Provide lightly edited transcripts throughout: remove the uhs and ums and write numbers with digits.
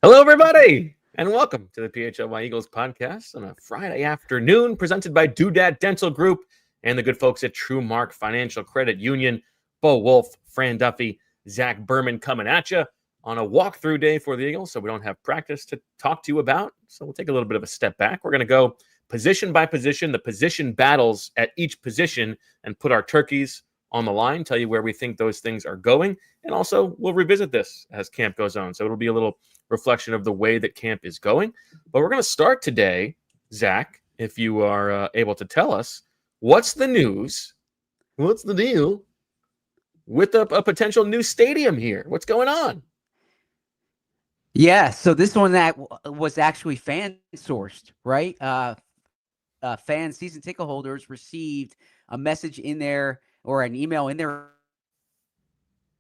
Hello, everybody, and welcome to the PHLY Eagles podcast on a Friday afternoon, presented by Doodad Dental Group and the good folks at True Mark Financial Credit Union. Bo Wulf, Fran Duffy, Zach Berman coming at you on a walkthrough day for the Eagles, so we don't have practice to talk to you about. So we'll take a little bit of a step back. We're going to go position by position, the position battles at each position, and put our turkeys on the line, tell you where we think those things are going, and also we'll revisit this as camp goes on. So it'll be a little reflection of the way that camp is going. But we're going to start today, Zach, if you are able to tell us, what's the news? What's the deal with a potential new stadium here? What's going on? Yeah, so this one that was actually fan sourced, right? Fan season ticket holders received a message in their or an email in their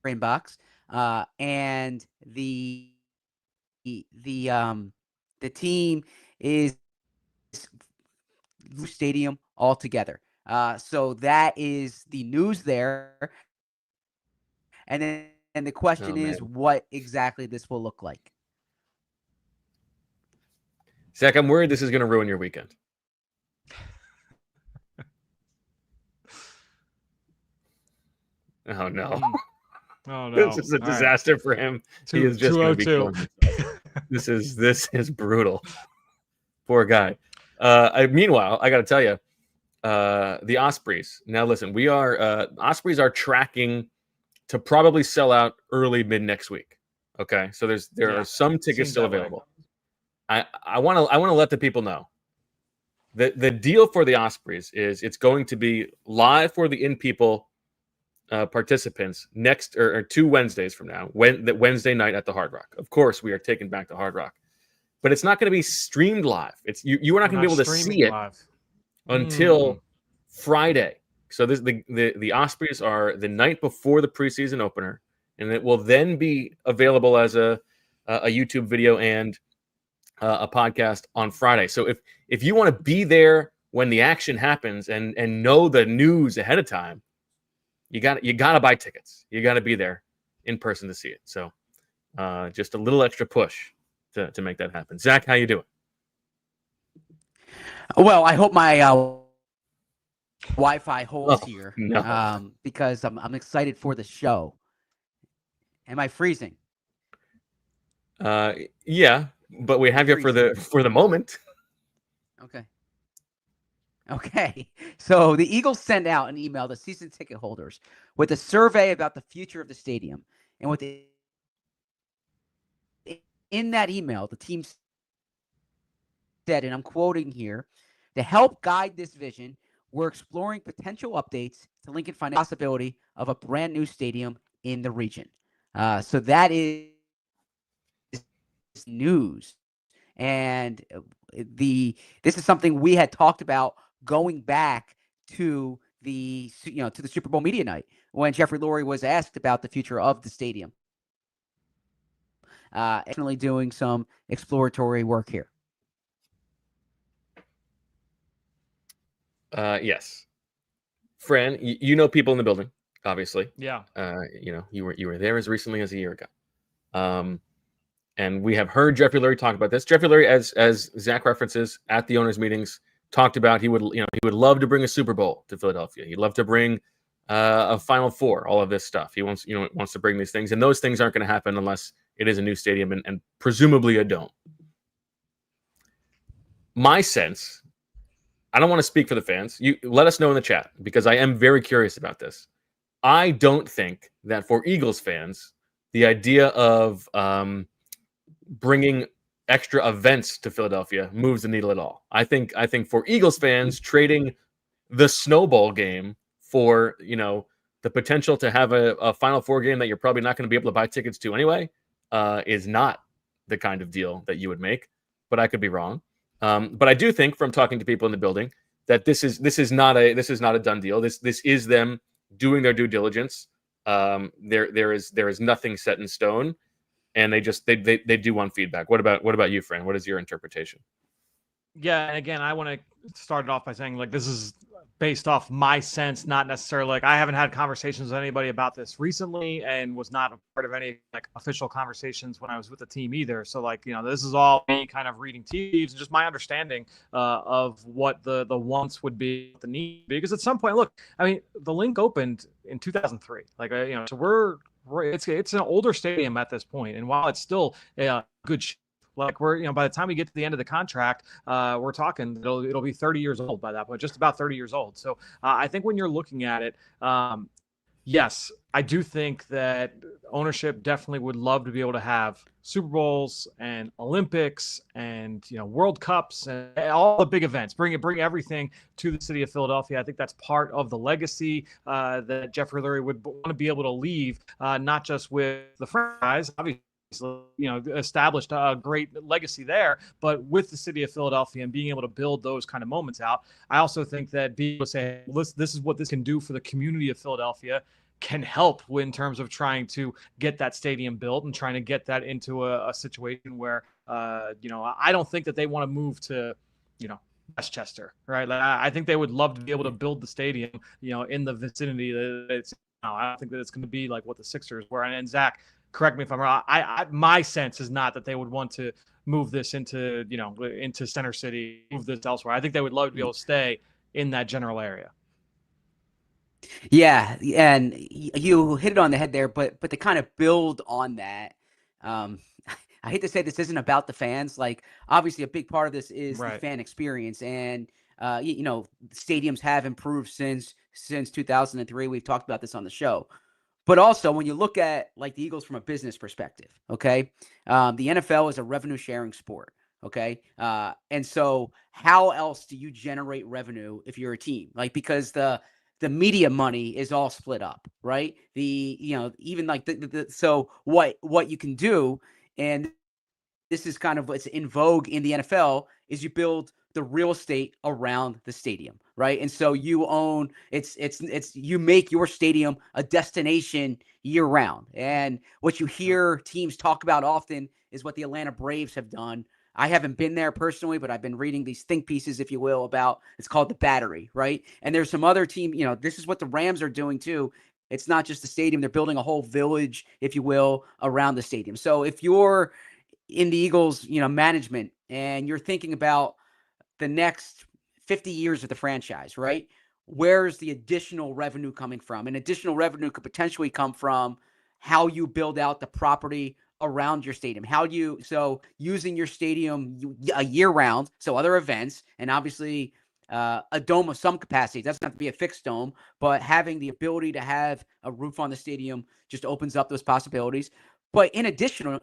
inbox, and the team is stadium altogether. So that is the news there, and then the question is what exactly this will look like. Zach, I'm worried this is going to ruin your weekend. Oh, no. Oh, no. This is a disaster for him. He is just going to be killing himself. This is brutal. Poor guy. Meanwhile, I got to tell you, the Ospreys. Now, listen, Ospreys are tracking to probably sell out early mid next week. Okay, so there are some tickets still available. I want to let the people know that the deal for the Ospreys is it's going to be live for the in-people participants next or 2 Wednesdays from now, Wednesday night at the Hard Rock. Of course, we are taking back the Hard Rock, but it's not going to be streamed live. It's you are not going to be able to see it until Friday. So the Ospreys are the night before the preseason opener, and it will then be available as a YouTube video and a podcast on Friday. So if you want to be there when the action happens and know the news ahead of time, you got to buy tickets. You got to be there in person to see it. So just a little extra push to make that happen. Zach, how you doing? Well, I hope my Wi-Fi holds here because I'm excited for the show. Am I freezing? Yeah, but we have you for the moment. Okay. So the Eagles send out an email to season ticket holders with a survey about the future of the stadium. And in that email, the team said, and I'm quoting here, to help guide this vision, we're exploring potential updates to Lincoln Financial possibility of a brand new stadium in the region. So that is news. And this is something we had talked about going back to the Super Bowl media night when Jeffrey Lurie was asked about the future of the stadium. Definitely doing some exploratory work here. Yes, Fran, you know people in the building, obviously. Yeah. You were there as recently as a year ago. And we have heard Jeffrey Lurie talk about this. Jeffrey Lurie, as Zach references at the owners' meetings, talked about he would love to bring a Super Bowl to Philadelphia. He'd love to bring a Final Four, all of this stuff. He wants to bring these things, and those things aren't going to happen unless it is a new stadium and presumably a dome. My sense, I don't want to speak for the fans. You let us know in the chat because I am very curious about this. I don't think that for Eagles fans, the idea of bringing extra events to Philadelphia moves the needle at all. I think for Eagles fans, trading the snowball game for the potential to have a Final Four game that you're probably not going to be able to buy tickets to anyway is not the kind of deal that you would make. But I could be wrong. But I do think, from talking to people in the building, that this is not a done deal. This is them doing their due diligence. There is nothing set in stone. And they do want feedback. What about you, Fran? What is your interpretation? Yeah, and again, I want to start it off by saying, like, this is based off my sense, not necessarily like I haven't had conversations with anybody about this recently and was not a part of any like official conversations when I was with the team either. So like, this is all me kind of reading tea leaves and just my understanding of what the wants would be, the need, because at some point, look, I mean, the Linc opened in 2003, like, so it's an older stadium at this point. And while it's still a good like we're, by the time we get to the end of the contract, we're talking it'll be 30 years old by that point, just about 30 years old. So I think when you're looking at it, yes, I do think that ownership definitely would love to be able to have Super Bowls and Olympics and World Cups and all the big events. Bring everything to the city of Philadelphia. I think that's part of the legacy that Jeffrey Lurie would want to be able to leave, not just with the franchise, obviously. Established a great legacy there, but with the city of Philadelphia and being able to build those kind of moments out, I also think that being able to say, this is what this can do for the community of Philadelphia can help in terms of trying to get that stadium built and trying to get that into a situation where, I don't think that they want to move to, Westchester, right? Like, I think they would love to be able to build the stadium, in the vicinity that it's, I don't think that it's going to be like what the Sixers were. And Zach, correct me if I'm wrong. My sense is not that they would want to move this into Center City, move this elsewhere. I think they would love to be able to stay in that general area. Yeah, and you hit it on the head there, but to kind of build on that, I hate to say this isn't about the fans. Like, obviously, a big part of this is the fan experience, and stadiums have improved since 2003. We've talked about this on the show. But also, when you look at like the Eagles from a business perspective, okay, the NFL is a revenue sharing sport, okay, and so how else do you generate revenue if you're a team? Like, because the media money is all split up, right? Even like so what you can do, and this is kind of what's in vogue in the NFL, is you build the real estate around the stadium, right? And so you own you make your stadium a destination year round. And what you hear teams talk about often is what the Atlanta Braves have done. I haven't been there personally, but I've been reading these think pieces, if you will, about, it's called the Battery, right? And there's some other team, this is what the Rams are doing too. It's not just the stadium. They're building a whole village, if you will, around the stadium. So if you're in the Eagles, management, and you're thinking about the next 50 years of the franchise, right? Where's the additional revenue coming from? And additional revenue could potentially come from how you build out the property around your stadium. So using your stadium a year round, so other events, and obviously a dome of some capacity. It doesn't have to be a fixed dome, but having the ability to have a roof on the stadium just opens up those possibilities. But in addition,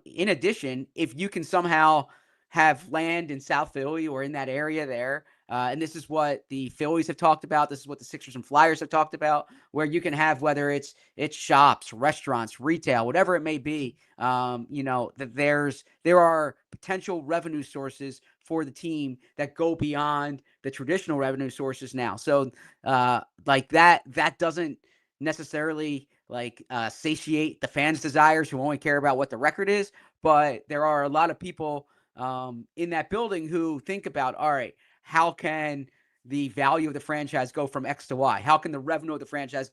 if you can somehow have land in South Philly or in that area there, and this is what the Phillies have talked about, this is what the Sixers and Flyers have talked about, where you can have, whether it's shops, restaurants, retail, whatever it may be, that there are potential revenue sources for the team that go beyond the traditional revenue sources now. So like that doesn't necessarily satiate the fans' desires who only care about what the record is, but there are a lot of people in that building who think about, all right, how can the value of the franchise go from X to Y? How can the revenue of the franchise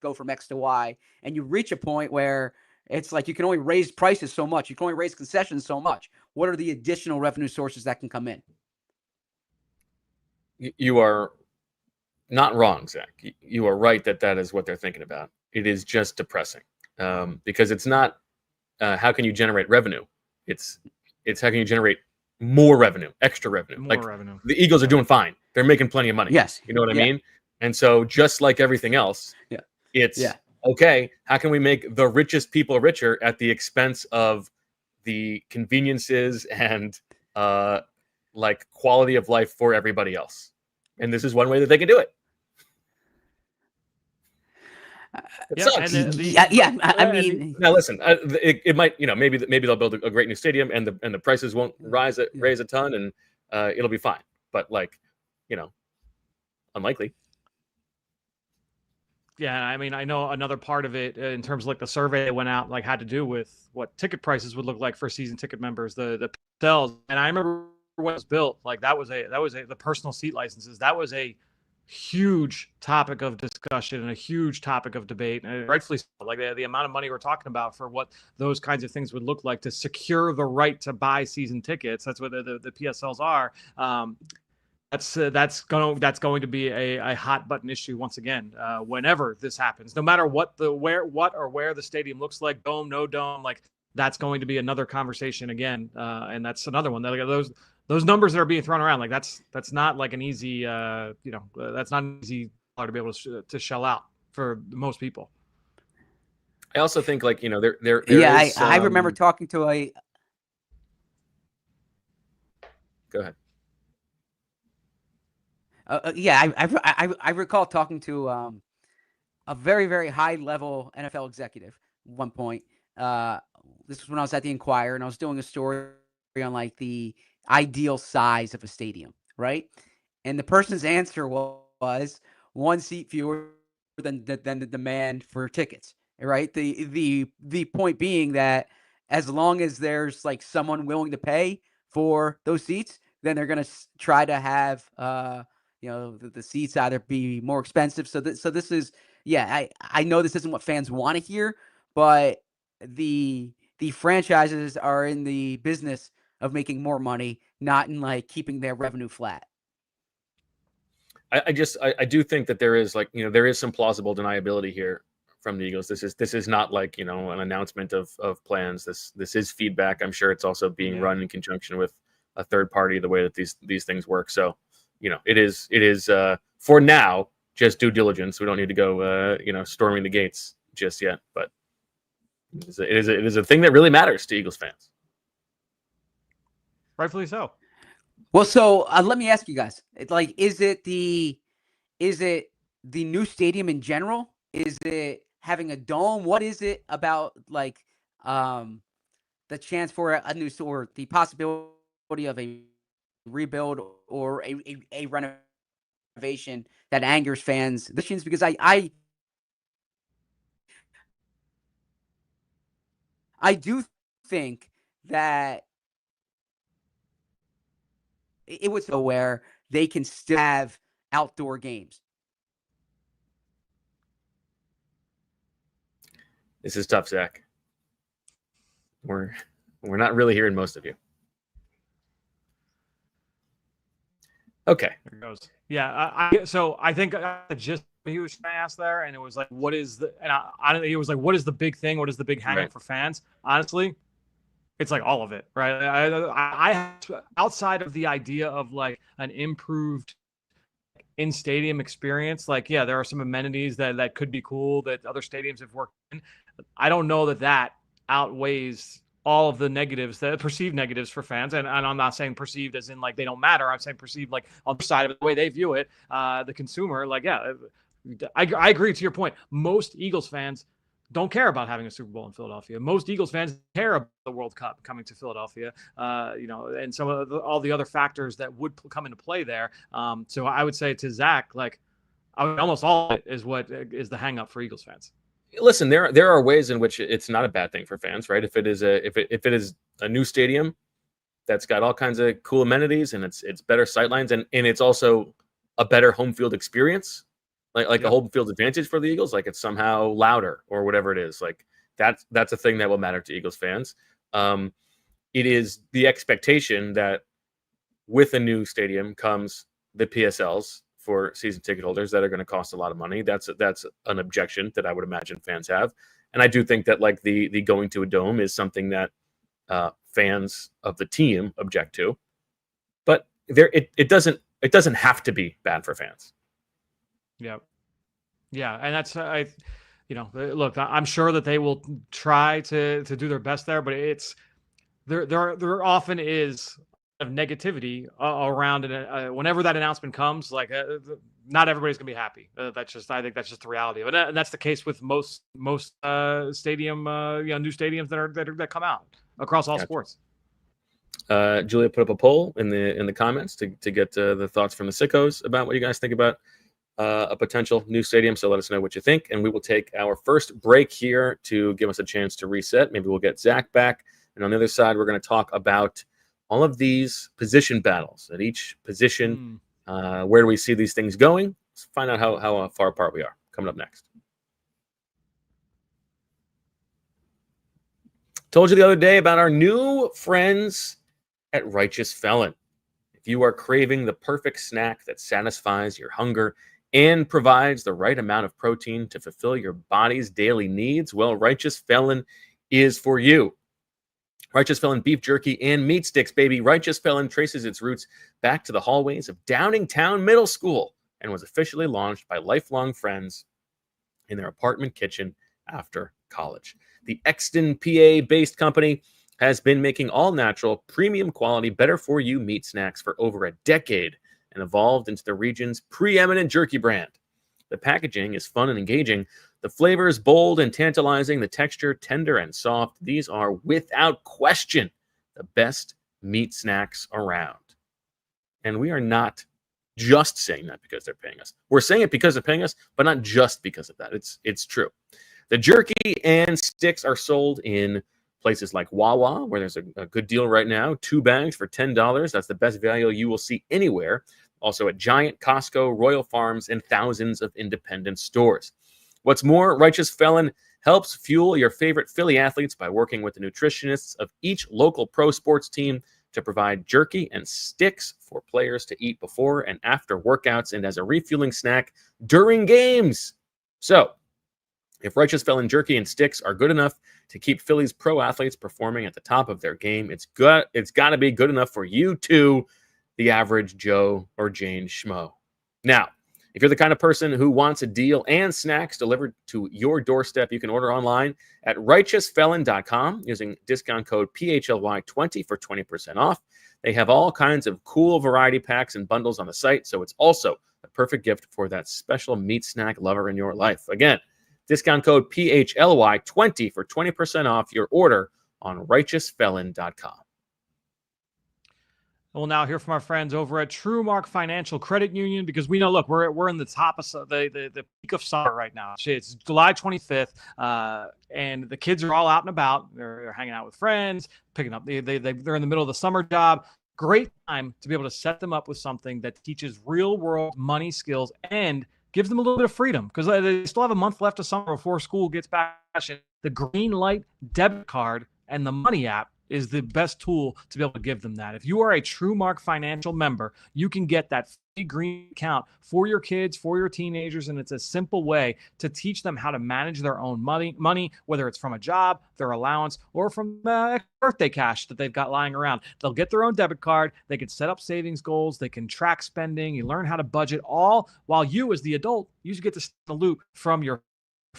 go from X to Y? And you reach a point where it's like you can only raise prices so much. You can only raise concessions so much. What are the additional revenue sources that can come in? You are not wrong, Zach. You are right that is what they're thinking about. It is just depressing because it's not how can you generate revenue. It's how can you generate more revenue, extra revenue. Revenue. The Eagles are doing fine. They're making plenty of money. Yes. You know what I mean? And so just like everything else, okay, how can we make the richest people richer at the expense of the conveniences and quality of life for everybody else? And this is one way that they can do it. It sucks. I mean, now listen, it might, maybe they'll build a great new stadium and the prices won't raise a ton and it'll be fine. But unlikely. Yeah, I mean, I know another part of it in terms of the survey that went out had to do with what ticket prices would look like for season ticket members, the sales. And I remember when it was built, the personal seat licenses, that was a huge topic of discussion and a huge topic of debate, and rightfully so. Like the amount of money we're talking about for what those kinds of things would look like to secure the right to buy season tickets. That's what the PSLs are. That's going to be a hot button issue once again whenever this happens. No matter what where the stadium looks like, dome, no dome, like that's going to be another conversation again, and that's another one. Those numbers that are being thrown around, like that's not like an easy, that's not an easy to be able to shell out for most people. I also think there yeah, is, I remember talking to a. Go ahead. Yeah, I recall talking to a very, very high level NFL executive at one point. This was when I was at the Inquirer, and I was doing a story on like the ideal size of a stadium, right? And the person's answer was one seat fewer than the demand for tickets, right? The point being that as long as there's like someone willing to pay for those seats, then they're going to try to have the seats either be more expensive. So this is, yeah, I know this isn't what fans want to hear, but the franchises are in the business of making more money, not in like keeping their revenue flat. I do think that there is there is some plausible deniability here from the Eagles. This is not like, an announcement of plans. This is feedback. I'm sure it's also being run in conjunction with a third party, the way that these things work. So, it is for now just due diligence. We don't need to go storming the gates just yet, but it is a thing that really matters to Eagles fans. Rightfully so. Well, so let me ask you guys, is it the new stadium in general? Is it having a dome? What is it about the chance for a new, or the possibility of a rebuild or a renovation that angers fans? This is because I do think that it was where they can still have outdoor games. This is tough, Zach. We're not really hearing most of you. Okay. There goes. Yeah. So I think just he was trying to ask there, and it was like, what is the? And I don't. It was like, what is the big thing? What is the big hang-up for fans? Honestly, it's like all of it, right? I outside of the idea of like an improved in-stadium experience, like, yeah, there are some amenities that could be cool that other stadiums have worked in. I don't know that outweighs all of the negatives, the perceived negatives for fans. And I'm not saying perceived as in like they don't matter. I'm saying perceived like on the side of it, the way they view it, the consumer, like, yeah, I agree to your point. Most Eagles fans don't care about having a Super Bowl in Philadelphia. Most Eagles fans care about the World Cup coming to Philadelphia, and some of all the other factors that would come into play there. So I would say to Zach, like, almost all of it is what is the hang up for Eagles fans. Listen, there are ways in which it's not a bad thing for fans, right? If it is a new stadium that's got all kinds of cool amenities and it's better sightlines and it's also a better home field experience, like a home field advantage for the Eagles, like it's somehow louder or whatever it is, like that's a thing that will matter to Eagles fans. It is the expectation that with a new stadium comes the PSLs for season ticket holders that are going to cost a lot of money. That's an objection that I would imagine fans have. And I do think that like the going to a dome is something that fans of the team object to, but it doesn't have to be bad for fans. Yeah. Yeah. And that's, look, I'm sure that they will try to do their best there, but there often is of negativity around it. Whenever that announcement comes, like not everybody's gonna be happy. I think that's just the reality of it, and that's the case with most stadium, new stadiums that come out across all sports. Julia put up a poll in the comments to get the thoughts from the sickos about what you guys think about a potential new stadium. So let us know what you think, and we will take our first break here to give us a chance to reset. Maybe we'll get Zach back, and on the other side, we're going to talk about all of these position battles at each position. Where do we see these things going? Let's find out how far apart we are. Coming up next. Told you the other day about our new friends at Righteous Felon. If you are craving the perfect snack that satisfies your hunger and provides the right amount of protein to fulfill your body's daily needs, well, Righteous Felon is for you. Righteous Felon beef jerky and meat sticks, baby. Righteous Felon traces its roots back to the hallways of Downingtown Middle School and was officially launched by lifelong friends in their apartment kitchen after college. The Exton, PA-based company has been making all-natural, premium quality, better-for-you meat snacks for over a decade and evolved into the region's preeminent jerky brand. The packaging is fun and engaging. The flavor is bold and tantalizing. The texture, tender and soft. These are, without question, the best meat snacks around. And we are not just saying that because they're paying us. We're saying it because they're paying us, but not just because of that. It's true. The jerky and sticks are sold in places like Wawa, where there's a good deal right now. 2 bags for $10. That's the best value you will see anywhere. Also at Giant, Costco, Royal Farms, and thousands of independent stores. What's more, Righteous Felon helps fuel your favorite Philly athletes by working with the nutritionists of each local pro sports team to provide jerky and sticks for players to eat before and after workouts and as a refueling snack during games. So, if Righteous Felon jerky and sticks are good enough to keep Philly's pro athletes performing at the top of their game, it's got to be good enough for you too, the average Joe or Jane Schmo. Now, if you're the kind of person who wants a deal and snacks delivered to your doorstep, you can order online at righteousfelon.com using discount code PHLY20 for 20% off. They have all kinds of cool variety packs and bundles on the site, so it's also a perfect gift for that special meat snack lover in your life. Again, discount code PHLY20 for 20% off your order on righteousfelon.com. We'll now hear from our friends over at TrueMark Financial Credit Union, because we know, look, we're in the top of the peak of summer right now. It's July 25th, and the kids are all out and about. They're hanging out with friends, picking up. They're in the middle of the summer job. Great time to be able to set them up with something that teaches real world money skills and gives them a little bit of freedom, because they still have a month left of summer before school gets back. The Green Light debit card and the Money app is the best tool to be able to give them that. If you are a TrueMark Financial member, you can get that free green account for your kids, for your teenagers, and it's a simple way to teach them how to manage their own money, whether it's from a job, their allowance, or from birthday cash that they've got lying around. They'll get their own debit card. They can set up savings goals. They can track spending. You learn how to budget, all while you, as the adult, you get to stay in the loop from your.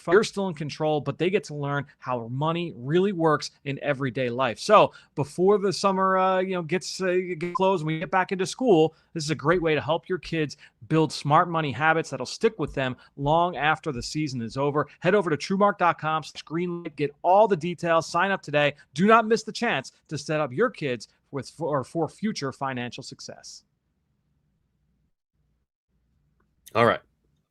You're still in control, but they get to learn how money really works in everyday life. So before the summer gets closed and we get back into school, this is a great way to help your kids build smart money habits that'll stick with them long after the season is over. Head over to TrueMark.com/greenlight. Get all the details. Sign up today. Do not miss the chance to set up your kids for future financial success. All right.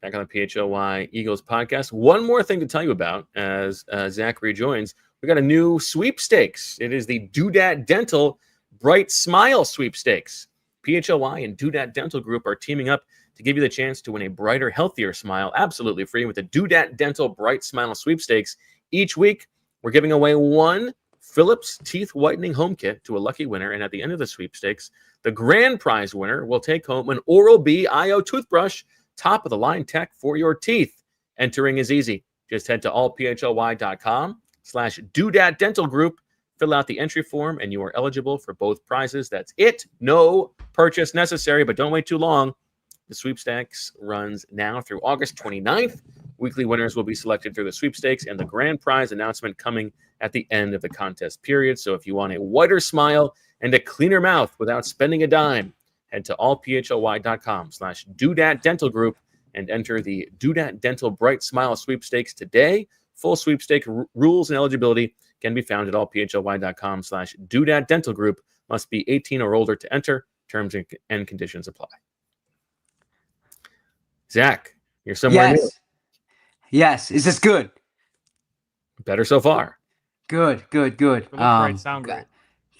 Back on the PHLY Eagles podcast. One more thing to tell you about as Zach rejoins. We got a new sweepstakes. It is the Doodad Dental Bright Smile Sweepstakes. PHLY and Doodad Dental Group are teaming up to give you the chance to win a brighter, healthier smile, absolutely free, with the Doodad Dental Bright Smile Sweepstakes. Each week, we're giving away one Philips Teeth Whitening Home Kit to a lucky winner, and at the end of the sweepstakes, the grand prize winner will take home an Oral-B IO toothbrush, top of the line tech for your teeth. Entering is easy. Just head to allphly.com/Doodad Dental Group, fill out the entry form, and you are eligible for both prizes. That's it. No purchase necessary, but don't wait too long. The sweepstakes runs now through August 29th. Weekly winners will be selected through the sweepstakes, and the grand prize announcement coming at the end of the contest period. So if you want a whiter smile and a cleaner mouth without spending a dime, head to allphly.com/Doodad Dental Group and enter the Doodad Dental Bright Smile Sweepstakes today. Full sweepstake rules and eligibility can be found at allphly.com/Doodad Dental Group. Must be 18 or older to enter. Terms and conditions apply. Zach, you're somewhere new. Yes. Is this good? Better so far. Good. Great, sound great.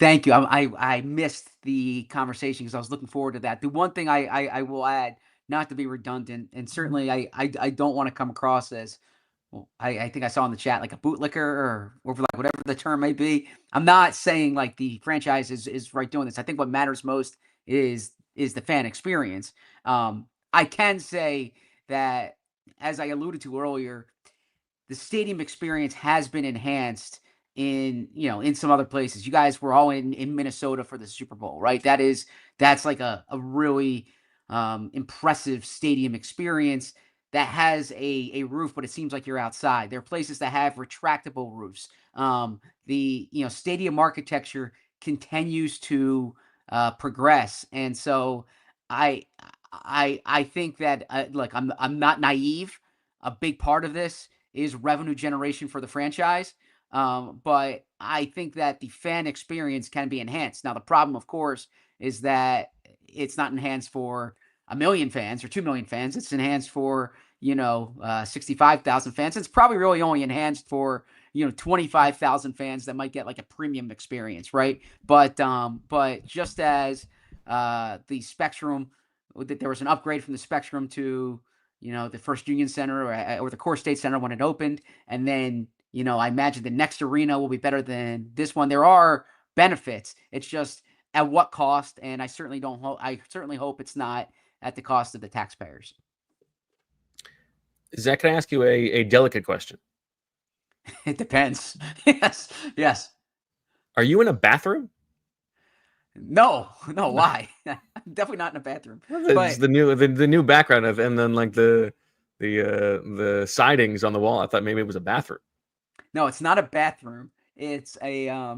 Thank you. I missed the conversation because I was looking forward to that. The one thing I will add not to be redundant, and certainly I don't want to come across as, well, I think I saw in the chat like a bootlicker or like whatever the term may be. I'm not saying like the franchise is right doing this. I think what matters most is the fan experience. I can say that, as I alluded to earlier, the stadium experience has been enhanced in some other places. You guys were all in Minnesota for the Super Bowl, right? That's like a really impressive stadium experience that has a roof, but it seems like you're outside. There are places that have retractable roofs. The stadium architecture continues to progress, and so I think that look, I'm not naive. A big part of this is revenue generation for the franchise. But I think that the fan experience can be enhanced. Now, the problem, of course, is that it's not enhanced for 1 million fans or 2 million fans. It's enhanced for, 65,000 fans. It's probably really only enhanced for, 25,000 fans that might get like a premium experience, right? But just as the Spectrum, that there was an upgrade from the Spectrum to, the First Union Center or the Core State Center when it opened, and then I imagine the next arena will be better than this one. There are benefits. It's just at what cost, and I certainly hope it's not at the cost of the taxpayers. Zach, can I ask you a delicate question? It depends. Yes. Are you in a bathroom? No. Why? I'm definitely not in a bathroom. It's the new background of, and then like the sidings on the wall. I thought maybe it was a bathroom. No, it's not a bathroom. It's a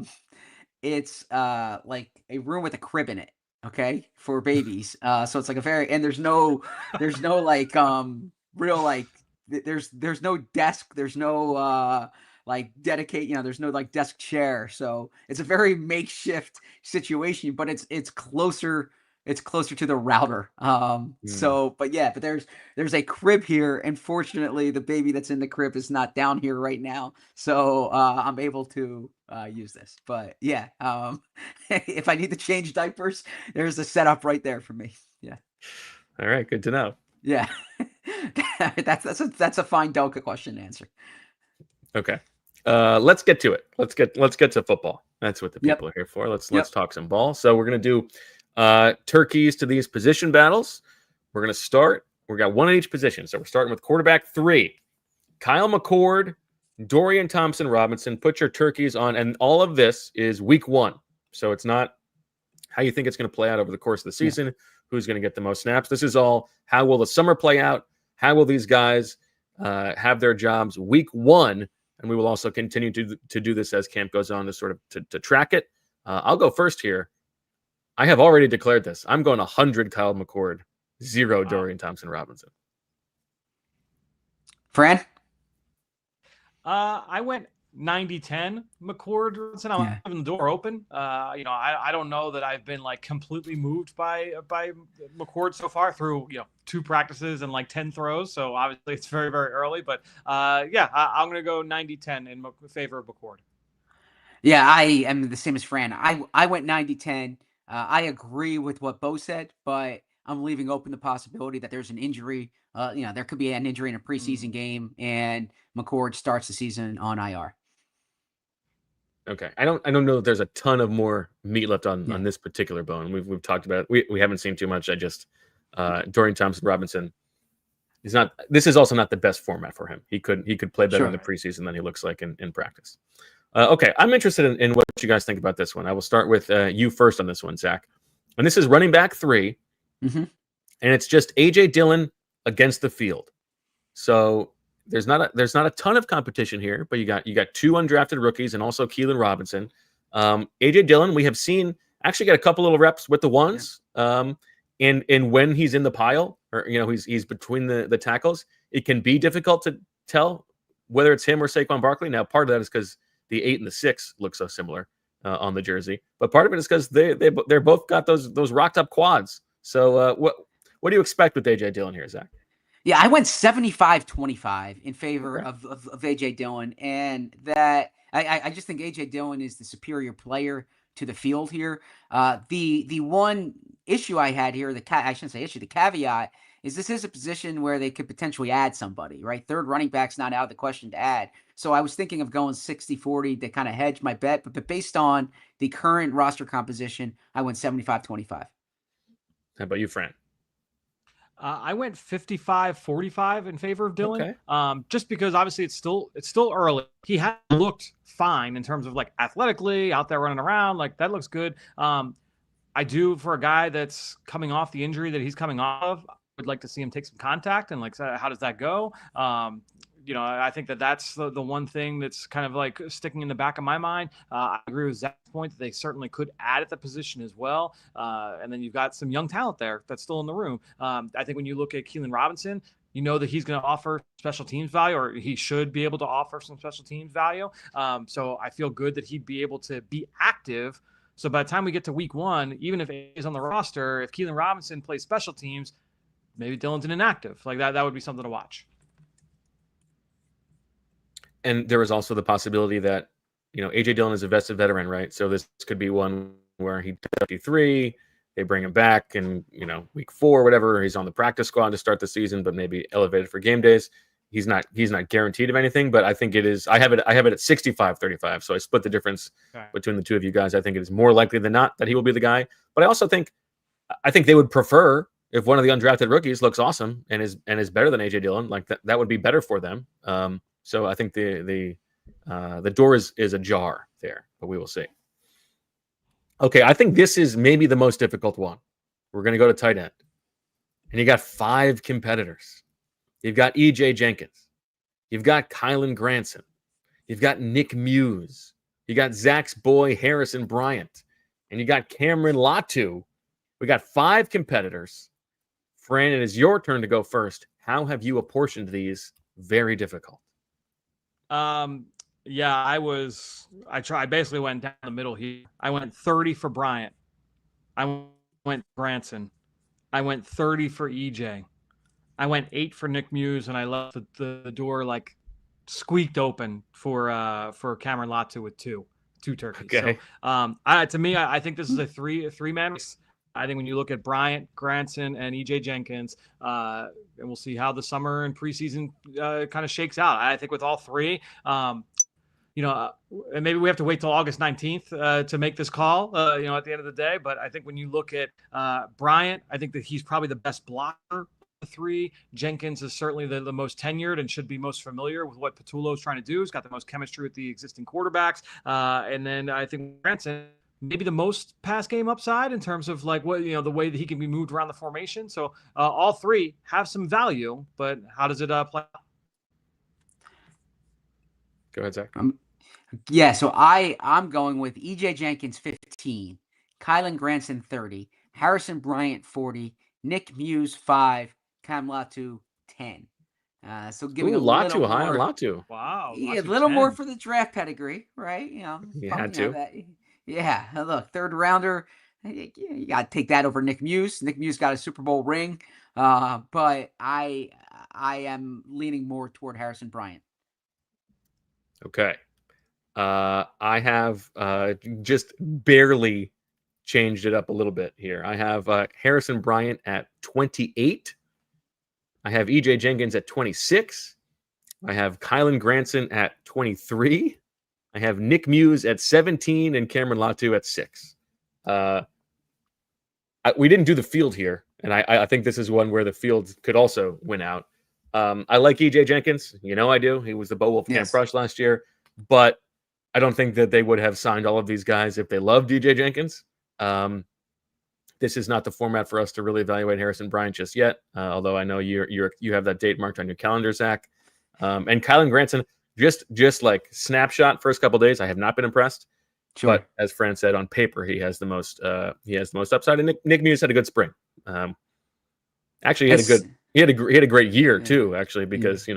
like a room with a crib in it. Okay, for babies. So it's like there's no like real like there's no desk. There's no like dedicate. There's no like desk chair. So it's a very makeshift situation, but it's closer. It's closer to the router. So, but there's a crib here. And fortunately, the baby that's in the crib is not down here right now. So, I'm able to use this. But yeah, if I need to change diapers, there's a setup right there for me. Yeah. All right. Good to know. Yeah. That's a fine delicate question to answer. Okay. Let's get to it. Let's get to football. That's what the people are here for. Let's talk some ball. So we're going to do turkeys to these position battles. We're going to start. We got one at each position. So we're starting with quarterback 3. Kyle McCord, Dorian Thompson-Robinson. Put your turkeys on. And all of this is week 1. So it's not how you think it's going to play out over the course of the season. Who's going to get the most snaps. This is all how will the summer play out? How will these guys have their jobs week 1? And we will also continue to do this as camp goes on to sort of to track it. I'll go first here. I have already declared this. I'm going 100 Kyle McCord, 0 Dorian Thompson-Robinson. Fran? I went 90-10 McCord. I'm having the door open. I don't know that I've been like completely moved by McCord so far through 2 practices and like 10 throws. So obviously it's very, very early. But I'm going to go 90-10 in favor of McCord. Yeah, I am the same as Fran. I went 90-10. I agree with what Bo said, but I'm leaving open the possibility that there's an injury. There could be an injury in a preseason game, and McCord starts the season on IR. Okay, I don't know that there's a ton of more meat left on this particular bone. We've talked about it. We haven't seen too much. I just Dorian Thompson-Robinson is not. This is also not the best format for him. He could play better in the preseason than he looks like in practice. Okay, I'm interested in what you guys think about this one. I will start with you first on this one, Zach. And this is running back 3, and it's just AJ Dillon against the field. So there's not a ton of competition here, but you got 2 undrafted rookies and also Kelee Robinson. AJ Dillon, we have seen actually get a couple little reps with the ones. And when he's in the pile, or he's between the tackles, it can be difficult to tell whether it's him or Saquon Barkley. Now, part of that is because the 8 and the 6 look so similar on the jersey, but part of it is because they're both got those rocked up quads. So what do you expect with AJ Dillon here, Zach? Yeah, I went 75-25 in favor of AJ Dillon, and that I just think AJ Dillon is the superior player to the field here. The one issue I had here, the caveat is this is a position where they could potentially add somebody, right? Third running back's not out of the question to add. So I was thinking of going 60-40 to kind of hedge my bet, but based on the current roster composition, I went 75-25. How about you, Fran? I went 55-45 in favor of Dillon. Okay. Just because obviously it's still early. He has looked fine in terms of like athletically out there running around. Like that looks good. I do, for a guy that's coming off the injury that he's coming off of, I would like to see him take some contact and like, how does that go? I think that's the one thing that's kind of like sticking in the back of my mind. I agree with Zach's point that they certainly could add at the position as well. And then you've got some young talent there that's still in the room. I think when you look at Keelan Robinson, you know that he's going to offer special teams value, or he should be able to offer some special teams value. So I feel good that he'd be able to be active. So by the time we get to week 1, even if he's on the roster, if Keelan Robinson plays special teams, maybe Dillon's inactive. Like that would be something to watch. And there was also the possibility that, AJ Dillon is a vested veteran, right? So this could be one where he does 3, they bring him back, and week 4, whatever, he's on the practice squad to start the season, but maybe elevated for game days. He's not guaranteed of anything, but I think it is. I have it at 65-35. So I split the difference between the two of you guys. I think it is more likely than not that he will be the guy. But I also think they would prefer if one of the undrafted rookies looks awesome and is better than AJ Dillon. Like that would be better for them. So I think the door is ajar there, but we will see. Okay, I think this is maybe the most difficult one. We're going to go to tight end, and you got 5 competitors. You've got EJ Jenkins. You've got Kylen Granson. You've got Nick Muse. You got Zach's boy, Harrison Bryant. And you got Cameron Latu. We got 5 competitors. Fran, it is your turn to go first. How have you apportioned these? Very difficult. Yeah, I basically went down the middle here. I went 30 for Bryant. I went Granson. I went 30 for EJ. I went 8 for Nick Muse, and I left the door like squeaked open for Cameron Latu with two turkeys. Okay. So, I think this is a three-man race. I think when you look at Bryant, Granson, and EJ Jenkins, and we'll see how the summer and preseason kind of shakes out. I think with all 3, and maybe we have to wait till August 19th to make this call, at the end of the day. But I think when you look at Bryant, I think that he's probably the best blocker. 3. Jenkins is certainly the most tenured and should be most familiar with what Patullo is trying to do. He's got the most chemistry with the existing quarterbacks. And then I think Granson, maybe the most pass game upside in terms of like what, the way that he can be moved around the formation. So all 3 have some value, but how does it play out? Go ahead, Zach. Yeah, so I'm going with EJ Jenkins 15, Kylen Granson 30, Harrison Bryant 40, Nick Muse 5, Cam Latu 10. So giving a little Latu, high on more. Latu. Wow. Yeah, a little 10. more for the draft pedigree, right? You had to. Yeah, look, 3rd rounder. You got to take that over Nick Muse. Nick Muse got a Super Bowl ring, but I am leaning more toward Harrison Bryant. Okay. I have just barely changed it up a little bit here. I have Harrison Bryant at 28. I have EJ Jenkins at 26. I have Kylen Granson at 23. I have Nick Muse at 17 and Cameron Latu at 6. We didn't do the field here, and I think this is one where the field could also win out. I like EJ Jenkins. I do. He was the Bo Wulf Camp Rush last year, but I don't think that they would have signed all of these guys if they loved EJ Jenkins. This is not the format for us to really evaluate Harrison Bryant just yet. Although I know you have that date marked on your calendar, Zach. And Kylen Granson, just like snapshot first couple days, I have not been impressed. Sure. But as Fran said, on paper he has the most upside. And Nick Muse had a good spring. Actually, he had a great year too. Actually, because he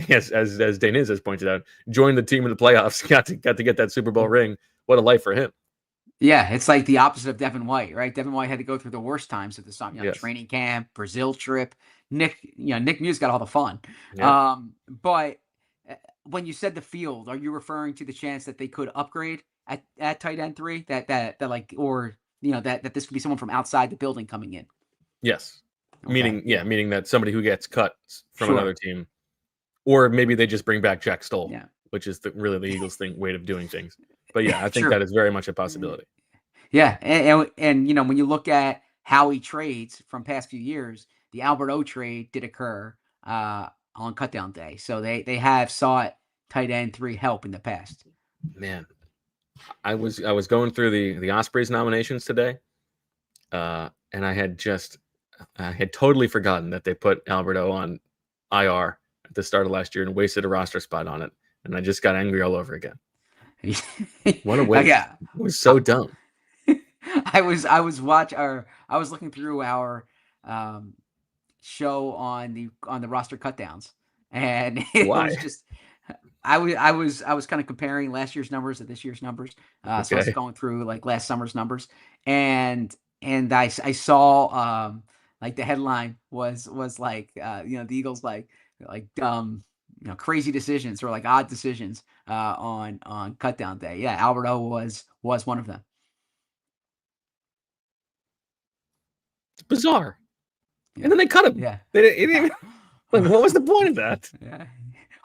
has, as Daniz has pointed out, joined the team in the playoffs, got to get that Super Bowl ring. What a life for him. Yeah, it's like the opposite of Devin White, right? Devin White had to go through the worst times at the summer, training camp, Brazil trip. Nick Muse got all the fun. Yeah. But when you said the field, are you referring to the chance that they could upgrade at tight end 3? That this could be someone from outside the building coming in? Yes. Meaning that somebody who gets cut from another team, or maybe they just bring back Jack Stoll, which is really the Eagles' way of doing things. But yeah, I think that is very much a possibility. Yeah, and you know, when you look at how he trades from past few years, the Albert O trade did occur on cutdown day, so they have sought tight end 3 help in the past. Man, I was going through the Ospreys nominations today, and I had totally forgotten that they put Alberto on IR at the start of last year and wasted a roster spot on it, and I just got angry all over again. What a waste! Yeah, it was so dumb. I was looking through our show on the roster cutdowns, and it was just. I was kind of comparing last year's numbers to this year's numbers. So I was going through like last summer's numbers, and I saw like the headline was like the Eagles like crazy decisions or like odd decisions on cutdown day. Yeah, Alberto was one of them. It's bizarre. Yeah. And then they cut him. Yeah. They didn't even, like, what was the point of that? Yeah.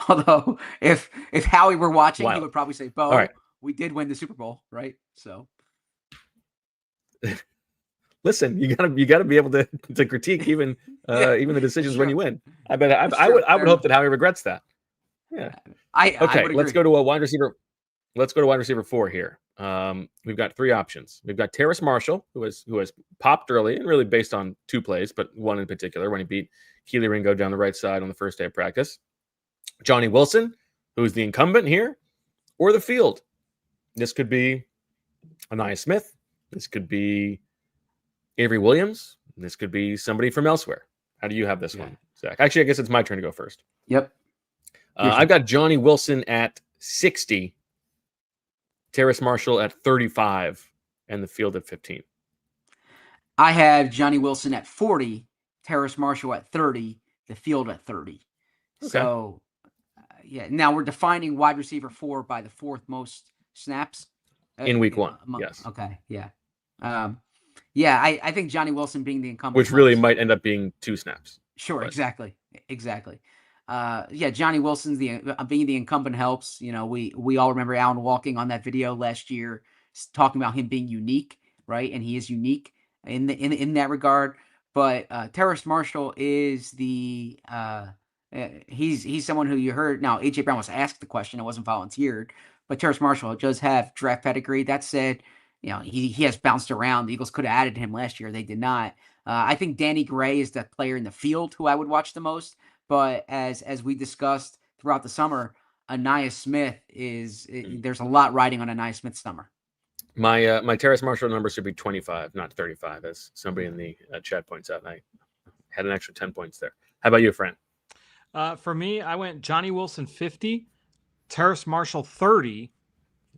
Although if Howie were watching, he would probably say, Bo, we did win the Super Bowl, right? So listen, you gotta be able to critique even the decisions when you win. I would hope that Howie regrets that. Yeah. Let's go to a wide receiver. Let's go to wide receiver 4 here. We've got 3 options. We've got Terrace Marshall, who has popped early and really based on 2 plays, but one in particular when he beat Kelee Ringo down the right side on the first day of practice. Johnny Wilson, who's the incumbent here, or the field. This could be Anaya Smith. This could be Avery Williams. This could be somebody from elsewhere. How do you have this one, Zach? Actually, I guess it's my turn to go first. Yep. I've got Johnny Wilson at 60, Terrace Marshall at 35, and the field at 15. I have Johnny Wilson at 40, Terrace Marshall at 30, the field at 30. Okay. So, now we're defining wide receiver 4 by the 4th most snaps in week 1. Yes. Okay. Yeah. I think Johnny Wilson being the incumbent, which really might end up being 2 snaps. Sure. But. Exactly. Johnny Wilson's being the incumbent helps. You know, we all remember Alan Walking on that video last year talking about him being unique, right? And he is unique in that regard. But Terrace Marshall is the he's someone who you heard. Now, AJ Brown was asked the question; it wasn't volunteered. But Terrace Marshall does have draft pedigree. That said, he has bounced around. The Eagles could have added him last year; they did not. I think Danny Gray is the player in the field who I would watch the most. But as we discussed throughout the summer, Anaya Smith there's a lot riding on Anaya Smith's summer. My Terrace Marshall number should be 25, not 35, as somebody in the chat points out. And I had an extra 10 points there. How about you, Fran? For me, I went Johnny Wilson 50, Terrace Marshall 30,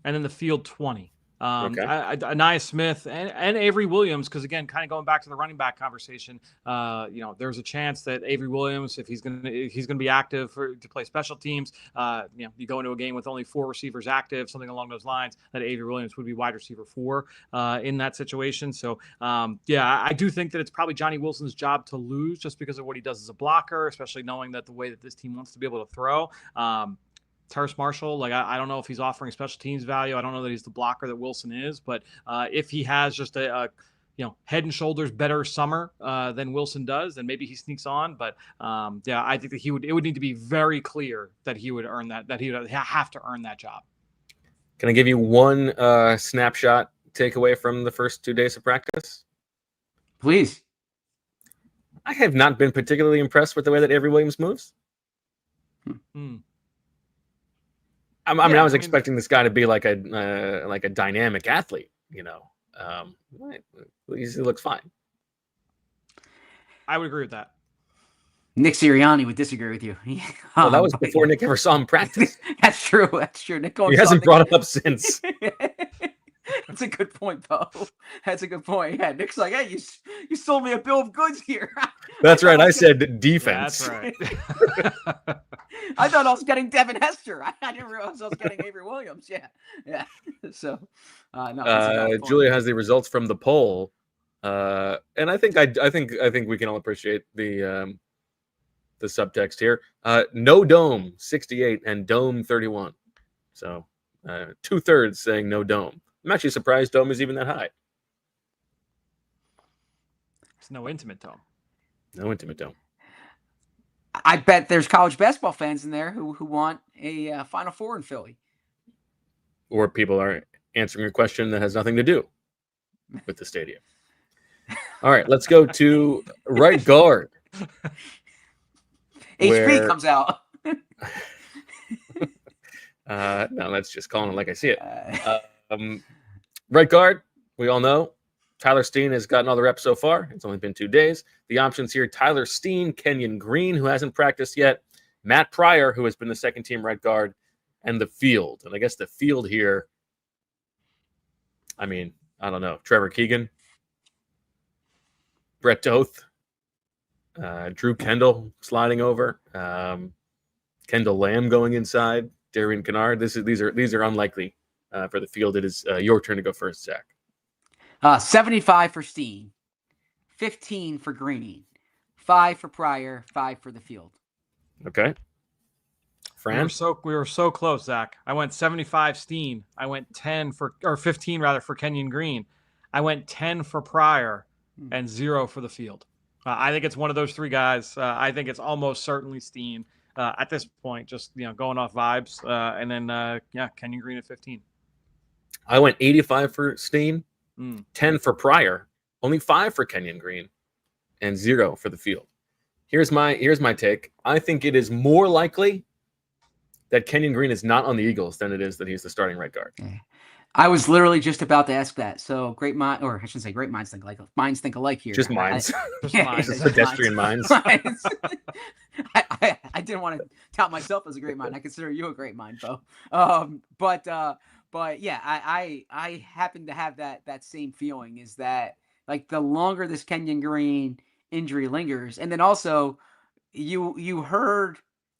and then the field 20. Anaya Smith and Avery Williams, because again, kind of going back to the running back conversation, there's a chance that Avery Williams, if he's gonna be active to play special teams, you go into a game with only 4 receivers active, something along those lines, that Avery Williams would be wide receiver 4 in that situation. So I do think that it's probably Johnny Wilson's job to lose just because of what he does as a blocker, especially knowing that the way that this team wants to be able to throw. Terrace Marshall, I don't know if he's offering special teams value. I don't know that he's the blocker that Wilson is, but if he has just a head and shoulders better summer than Wilson does, then maybe he sneaks on. But I think that it would need to be very clear that he would earn that he would have to earn that job. Can I give you one snapshot takeaway from the first 2 days of practice? Please. I have not been particularly impressed with the way that Avery Williams moves. I was expecting this guy to be like a dynamic athlete, he looks fine. I would agree with that. Nick Sirianni would disagree with you. Well, that was before Nick ever saw him practice. That's true. Nick he hasn't brought it up since. That's a good point, Bo. That's a good point. Yeah, Nick's like, hey, you sold me a bill of goods here. That's right. I said defense. Yeah, that's right. I thought I was getting Devin Hester. I didn't realize I was getting Avery Williams. Yeah. So, Julia has the results from the poll. And I think we can all appreciate the subtext here. No Dome 68 and Dome 31. So 2/3 saying no Dome. I'm actually surprised Dome is even that high. It's no intimate Dome. No intimate Dome. I bet there's college basketball fans in there who want a Final Four in Philly. Or people are answering a question that has nothing to do with the stadium. All right, let's go to right guard. HP comes out. No, that's just calling it like I see it. Right guard, we all know. Tyler Steen has gotten all the reps so far. It's only been 2 days. The options here, Tyler Steen, Kenyon Green, who hasn't practiced yet, Matt Pryor, who has been the second-team right guard, and the field. And I guess the field here, I mean, I don't know. Trevor Keegan, Brett Doth, Drew Kendall sliding over, Kendall Lamb going inside, Darian Kennard. These are unlikely for the field. It is your turn to go first, Zach. 75 for Steen, 15 for Green, 5 for Pryor, 5 for the field. Okay. Fran? We were so close, Zach. I went 75 Steen. I went 15 for Kenyon Green. I went 10 for Pryor and 0 for the field. I think it's one of those three guys. I think it's almost certainly Steen at this point, just going off vibes. And then Kenyon Green at 15. I went 85 for Steen, 10 for Pryor, only 5 for Kenyon Green, and 0 for the field. Here's my take. I think it is more likely that Kenyon Green is not on the Eagles than it is that he's the starting right guard. I was literally just about to ask that. So great mind, or I shouldn't say great minds think alike. Minds think alike here. Just minds. Just pedestrian minds. I didn't want to tout myself as a great mind. I consider you a great mind, Bo. But yeah, I happen to have that same feeling. Is that like the longer this Kenyon Green injury lingers, and then also you heard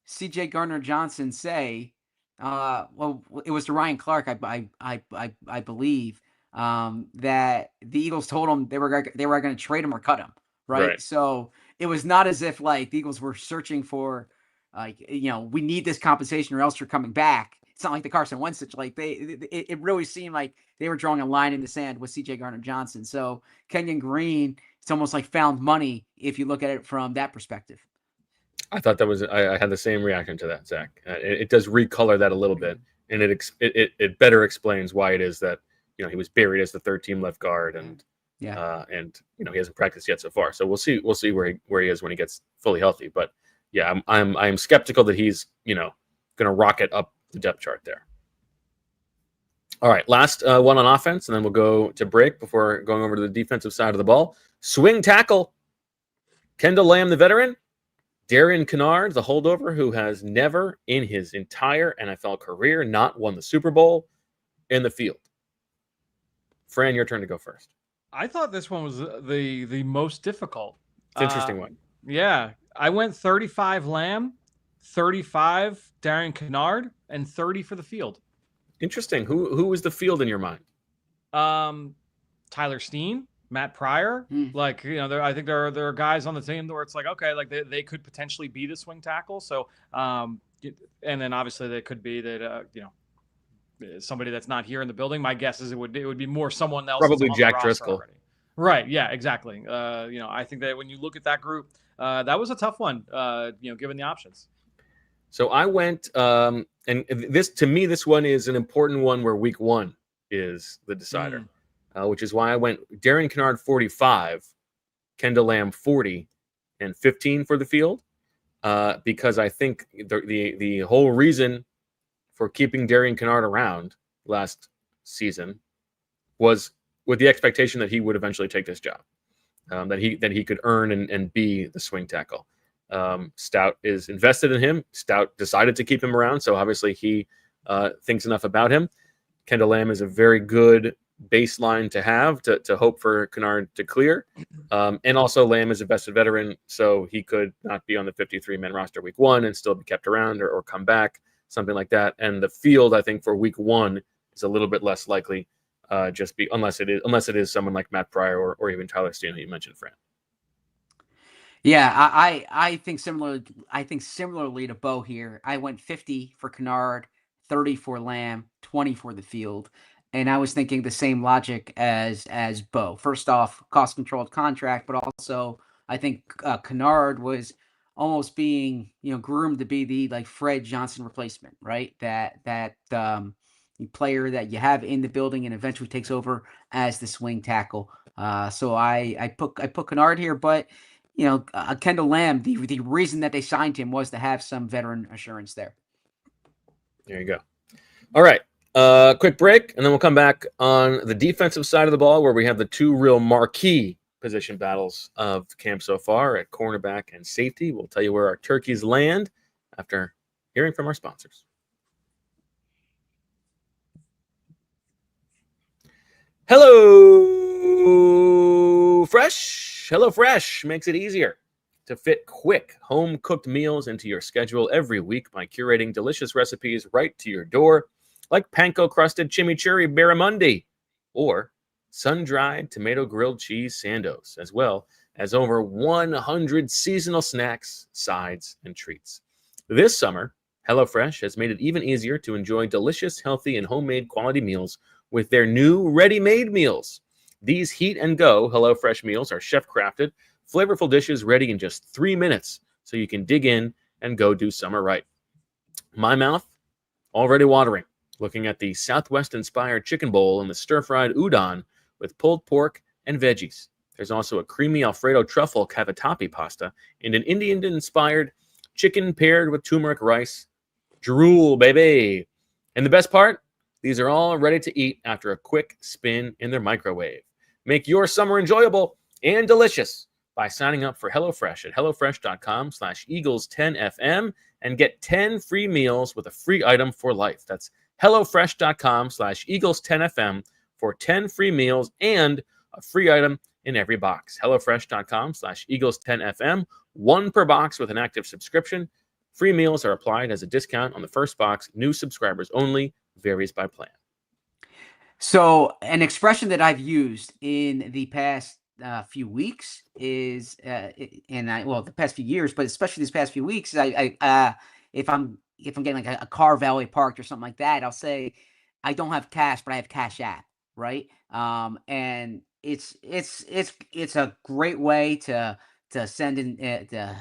CJ Gardner-Johnson say, well, it was to Ryan Clark, I believe, that the Eagles told him they were going to trade him or cut him, right? So it was not as if like the Eagles were searching for, like, we need this compensation or else you're coming back. It's not like the Carson Wentz situation. Like it really seemed like they were drawing a line in the sand with CJ Gardner-Johnson. So Kenyon Green, it's almost like found money if you look at it from that perspective. I thought that was. I had the same reaction to that, Zach. It does recolor that a little bit, and it better explains why it is that he was buried as the third-team left guard, and he hasn't practiced yet so far. So we'll see where he is when he gets fully healthy. But yeah, I'm skeptical that he's going to rocket up the depth chart there. All right, last one on offense, and then we'll go to break before going over to the defensive side of the ball. Swing tackle, Kendall Lamb, the veteran. Darian Kennard, the holdover, who has never in his entire NFL career not won the Super Bowl, in the field. Fran, your turn to go first. I thought this one was the most difficult. It's an interesting one. Yeah. I went 35 Lamb, 35 Darian Kennard, and 30 for the field. Interesting. Who was the field in your mind? Tyler Steen, Matt Pryor, like I think there are guys on the team where it's like, okay, like they could potentially be the swing tackle. So, and then obviously they could be that somebody that's not here in the building. My guess is it would be more someone else. Probably Jack Driscoll. Already. Right? Yeah, exactly. I think that when you look at that group, that was a tough one. Given the options. So I went, and this one is an important one where week one is the decider. Which is why I went Darian Kennard 45, Kendall Lamb 40, and 15 for the field. Because I think the whole reason for keeping Darian Kennard around last season was with the expectation that he would eventually take this job, that he could earn and be the swing tackle. Stout is invested in him. Stout decided to keep him around, so obviously he thinks enough about him. Kendall Lamb is a very good baseline to have to hope for Kennard to clear. And also Lamb is a vested veteran, so he could not be on the 53-man roster week one and still be kept around or come back, something like that. And the field, I think, for week one is a little bit less likely unless it is someone like Matt Pryor or even Tyler Steen that you mentioned, Fran. Yeah, I think similarly to Bo here. I went 50 for Kennard, 30 for Lamb, 20 for the field. And I was thinking the same logic as Bo. First off, cost controlled contract, but also I think Kennard was almost being, groomed to be the like Fred Johnson replacement, right? That player that you have in the building and eventually takes over as the swing tackle. So I put Kennard here, but Kendall Lamb, the reason that they signed him was to have some veteran assurance there. There you go. All right. Quick break, and then we'll come back on the defensive side of the ball where we have the two real marquee position battles of camp so far at cornerback and safety. We'll tell you where our turkeys land after hearing from our sponsors. Hello Fresh. HelloFresh makes it easier to fit quick home-cooked meals into your schedule every week by curating delicious recipes right to your door, like panko-crusted chimichurri barramundi or sun-dried tomato grilled cheese sandos, as well as over 100 seasonal snacks, sides, and treats. This summer, HelloFresh has made it even easier to enjoy delicious, healthy, and homemade quality meals with their new ready-made meals. These heat-and-go HelloFresh meals are chef-crafted, flavorful dishes ready in just 3 minutes, so you can dig in and go do summer right. My mouth already watering, looking at the Southwest-inspired chicken bowl and the stir-fried udon with pulled pork and veggies. There's also a creamy Alfredo truffle cavatappi pasta and an Indian-inspired chicken paired with turmeric rice. Drool, baby! And the best part? These are all ready to eat after a quick spin in their microwave. Make your summer enjoyable and delicious by signing up for HelloFresh at HelloFresh.com/Eagles10FM and get 10 free meals with a free item for life. That's HelloFresh.com/Eagles10FM for 10 free meals and a free item in every box. HelloFresh.com/Eagles10FM, one per box with an active subscription. Free meals are applied as a discount on the first box. New subscribers only. Varies by plan. So an expression that I've used in the past few weeks is, the past few years, but especially these past few weeks, if I'm getting like a car valet parked or something like that, I'll say, I don't have cash, but I have Cash App, right? And it's a great way to send in to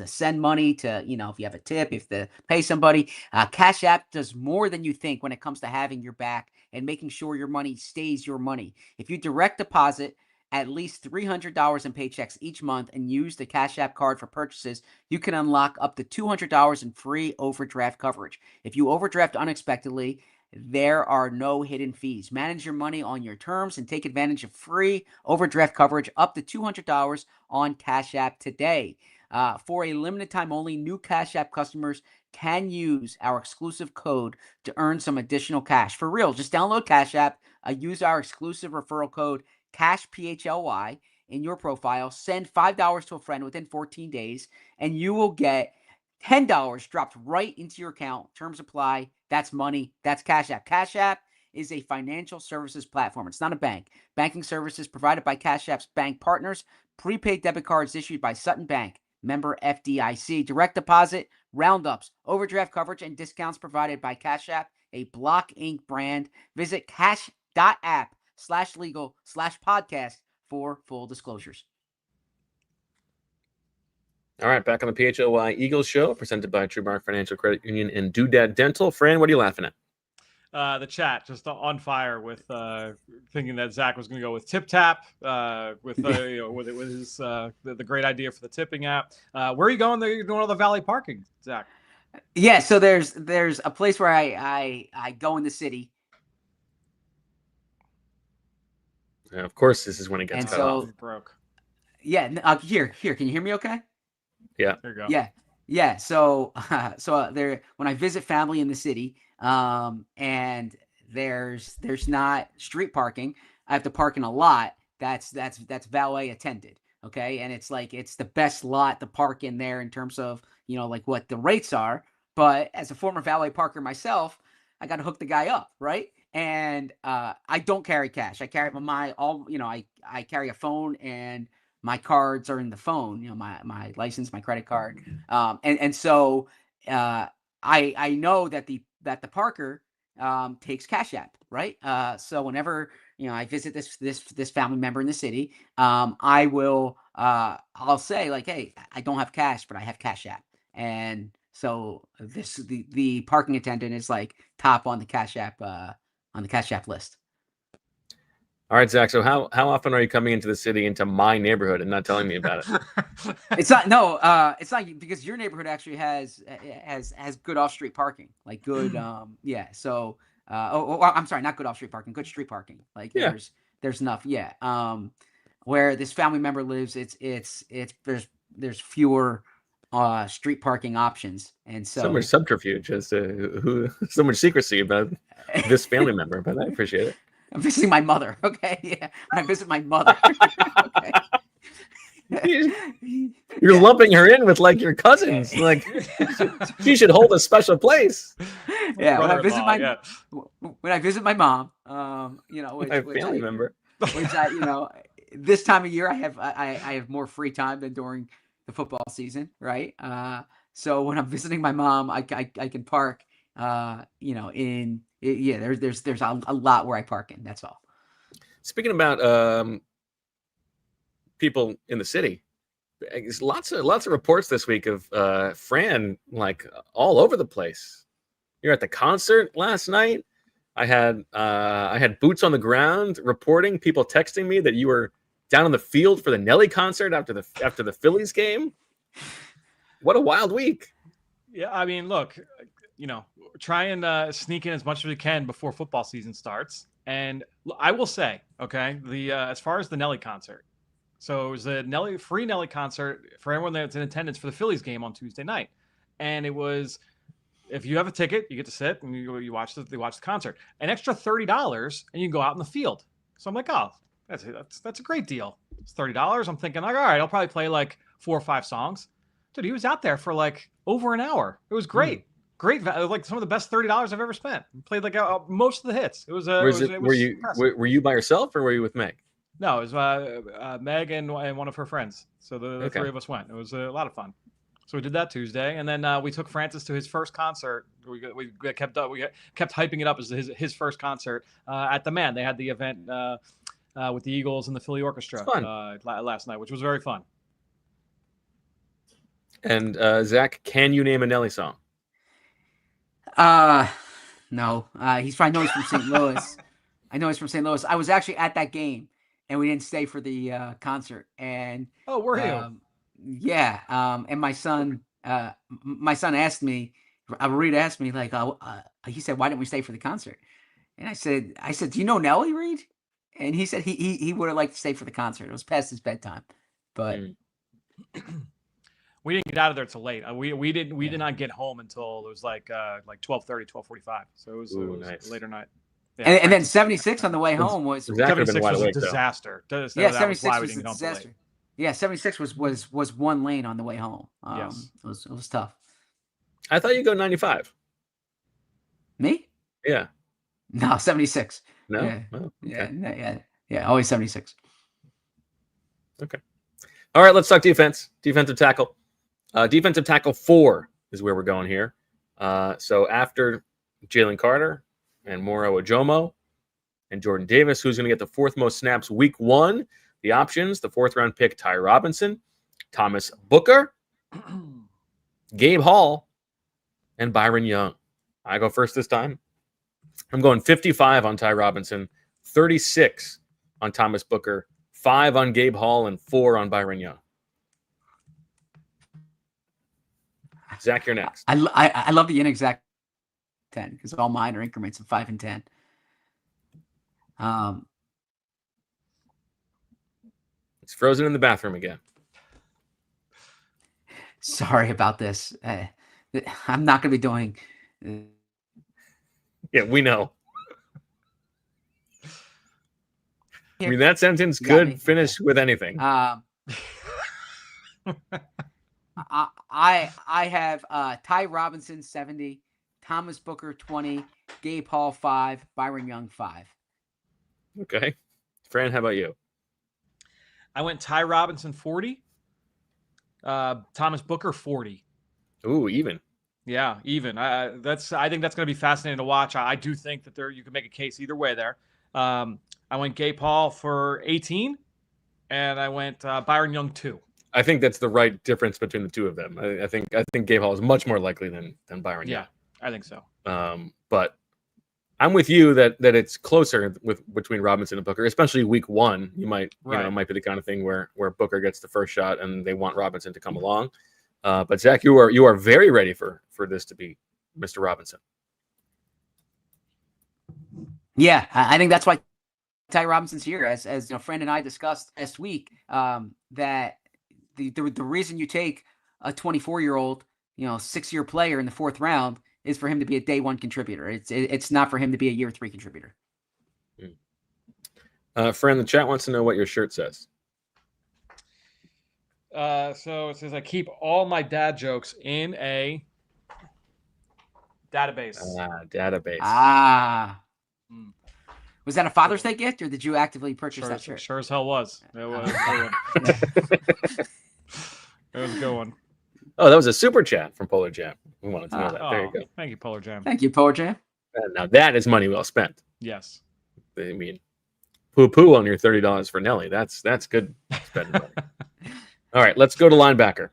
send money to, if you have a tip, if to pay somebody. Cash App does more than you think when it comes to having your back and making sure your money stays your money. If you direct deposit at least $300 in paychecks each month and use the Cash App card for purchases, you can unlock up to $200 in free overdraft coverage. If you overdraft unexpectedly, there are no hidden fees. Manage your money on your terms and take advantage of free overdraft coverage up to $200 on Cash App today. For a limited time only, new Cash App customers can use our exclusive code to earn some additional cash. For real, just download Cash App, use our exclusive referral code CASH-PHLY in your profile, send $5 to a friend within 14 days, and you will get $10 dropped right into your account. Terms apply. That's money. That's Cash App. Cash App is a financial services platform. It's not a bank. Banking services provided by Cash App's bank partners. Prepaid debit cards issued by Sutton Bank. Member FDIC. Direct deposit, roundups, overdraft coverage, and discounts provided by Cash App, a Block Inc. brand. Visit cash.app/legal/podcast for full disclosures. All right, back on the PHLY Eagles show, presented by TrueMark Financial Credit Union and Doodad Dental. Fran, what are you laughing at? The chat just on fire with thinking that Zach was going to go with Tip Tap with his the great idea for the tipping app. Where are you going? You're doing all the valet parking, Zach. Yeah, so there's a place where I go in the city. Yeah, of course, this is when it gets cut off. Broke. Yeah, here. Can you hear me? Okay. Yeah. There you go. Yeah. So there, when I visit family in the city, and there's not street parking, I have to park in a lot that's valet attended. Okay. And it's the best lot to park in there in terms of, like what the rates are. But as a former valet parker myself, I got to hook the guy up. Right. And I don't carry cash. I carry I carry a phone, and my cards are in the phone. My license, my credit card, and so I know that the Parker takes Cash App, right? So whenever I visit this family member in the city, I will I'll say like, hey, I don't have cash, but I have Cash App, and so the parking attendant is like top on the Cash App list. All right, Zach. So how often are you coming into the city, into my neighborhood, and not telling me about it? It's not because your neighborhood actually has good off-street parking, like good So I'm sorry, not good off-street parking, good street parking. Like there's enough. Where this family member lives, there's fewer street parking options, and so much subterfuge as to so much secrecy about this family member, but I appreciate it. I'm visiting my mother. Okay. Yeah. I visit my mother. Okay. You're lumping her in with like your cousins. Like she should hold a special place. Yeah. When I visit my mom, my family member. Which this time of year I have more free time than during the football season, right? So when I'm visiting my mom, I can park there's a lot where I park in. That's all. Speaking about people in the city, there's lots of reports this week of Fran like all over the place. You're at the concert last night. I had boots on the ground reporting, people texting me that you were down on the field for the Nelly concert after the Phillies game. What a wild week. Yeah, I mean, look, try and sneak in as much as we can before football season starts. And I will say, okay, as far as the Nelly concert, so it was a free Nelly concert for everyone that's in attendance for the Phillies game on Tuesday night, and it was, if you have a ticket, you get to sit and you watch the concert. An extra $30, and you can go out in the field. So I'm like, oh, that's a great deal. It's $30. I'm thinking, like, all right, I'll probably play like 4 or 5 songs. Dude, he was out there for like over an hour. It was great. Great, like some of the best $30 I've ever spent. Played like most of the hits. It was. Were you by yourself or were you with Meg? No, it was Meg and one of her friends. So the three of us went. It was a lot of fun. So we did that Tuesday, and then we took Francis to his first concert. We kept hyping it up as his first concert at the Man. They had the event with the Eagles and the Philly Orchestra last night, which was very fun. And Zach, can you name a Nelly song? No. He's probably knows from St. Louis. I know he's from St. Louis. I was actually at that game, and we didn't stay for the concert. And were you? Yeah. And my son asked me, Reed asked me, like, he said, why didn't we stay for the concert? And I said, do you know Nelly, Reed? And he said he would have liked to stay for the concert. It was past his bedtime, but. We didn't get out of there till late. We did not get home until it was like 12:30, 12:45. So it was nice. A later night. Yeah, and then 76 on the way home was 76 was a disaster. Yeah, 76 was a disaster. Yeah, 76 was one lane on the way home. Yes, it was tough. I thought you'd go 95. Me? Yeah. No, 76. No. Yeah. Oh, okay. Yeah. Always 76. Okay. All right. Let's talk defense. Defensive tackle. Defensive tackle 4 is where we're going here. So after Jalen Carter and Moro Ojomo and Jordan Davis, who's going to get the 4th most snaps week 1? The options: the 4th round pick Ty Robinson, Thomas Booker, Gabe Hall, and Byron Young. I go first this time. I'm going 55 on Ty Robinson, 36 on Thomas Booker, 5 on Gabe Hall, and 4 on Byron Young. Zach, you're next. I love the inexact 10 because all mine are increments of 5 and 10. It's frozen in the bathroom again. Sorry about this. I'm not going to be doing. Yeah, we know. I mean, that sentence could finish with anything. I have Ty Robinson 70, Thomas Booker 20, Gabe Hall 5, Byron Young 5. Okay. Fran, how about you? I went Ty Robinson 40, Thomas Booker 40. Ooh, even. Yeah, even. I think that's going to be fascinating to watch. I do think that you can make a case either way there. I went Gabe Hall for 18, and I went Byron Young 2. I think that's the right difference between the two of them. I think Gabe Hall is much more likely than Byron Young. Yeah, I think so. But I'm with you that it's closer between Robinson and Booker, especially week 1. You might it might be the kind of thing where Booker gets the first shot and they want Robinson to come along. But Zach, you are very ready for this to be Mr. Robinson. Yeah, I think that's why Ty Robinson's here. As Fran and I discussed last week, that the reason you take a 24-year-old, 6-year player in the 4th round is for him to be a day 1 contributor. It's not for him to be a year 3 contributor. Fran, the chat wants to know what your shirt says. So it says, I keep all my dad jokes in a database. Database. Was that a Father's Day gift, or did you actively purchase that shirt? Sure as hell was. It was it was a good one. Oh, that was a super chat from Polar Jam. We wanted to know that. There you go. Thank you, Polar Jam. Thank you, Polar Jam. Now that is money well spent. Yes. I mean, poo on your $30 for Nelly. That's good spending money. All right, let's go to linebacker.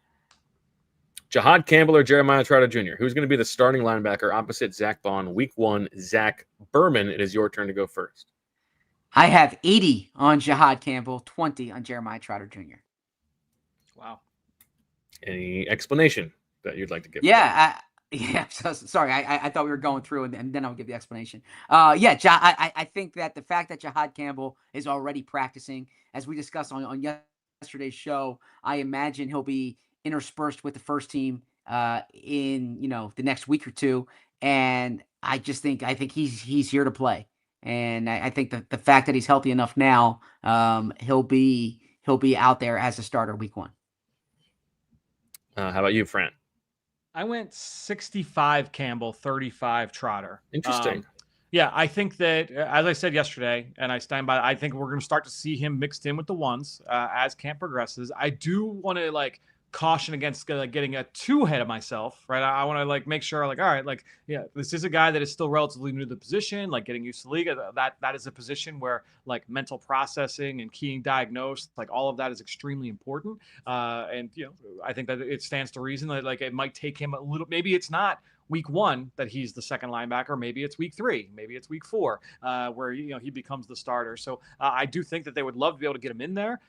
Jihaad Campbell or Jeremiah Trotter Jr.? Who's going to be the starting linebacker opposite Zach Bond week 1? Zach Berman, it is your turn to go first. I have 80 on Jihaad Campbell, 20 on Jeremiah Trotter Jr. Wow. Any explanation that you'd like to give? So, sorry, I thought we were going through, and then I'll give the explanation. I think that the fact that Jihaad Campbell is already practicing, as we discussed on yesterday's show, I imagine he'll be interspersed with the first team in the next week or two, and I think he's here to play, and I think that the fact that he's healthy enough now, he'll be out there as a starter week 1. How about you, Fran? I went 65 Campbell, 35 Trotter. Interesting. Yeah, I think that, as I said yesterday, and I stand by, I think we're going to start to see him mixed in with the ones as camp progresses. I do want to caution against getting too ahead of myself, right? I want to make sure, all right, this is a guy that is still relatively new to the position, getting used to the league. That is a position where mental processing and keying diagnosed, all of that is extremely important. And I think that it stands to reason that it might take him a little. Maybe it's not week 1 that he's the second linebacker. Maybe it's week 3. Maybe it's week 4 where he becomes the starter. So I do think that they would love to be able to get him in there.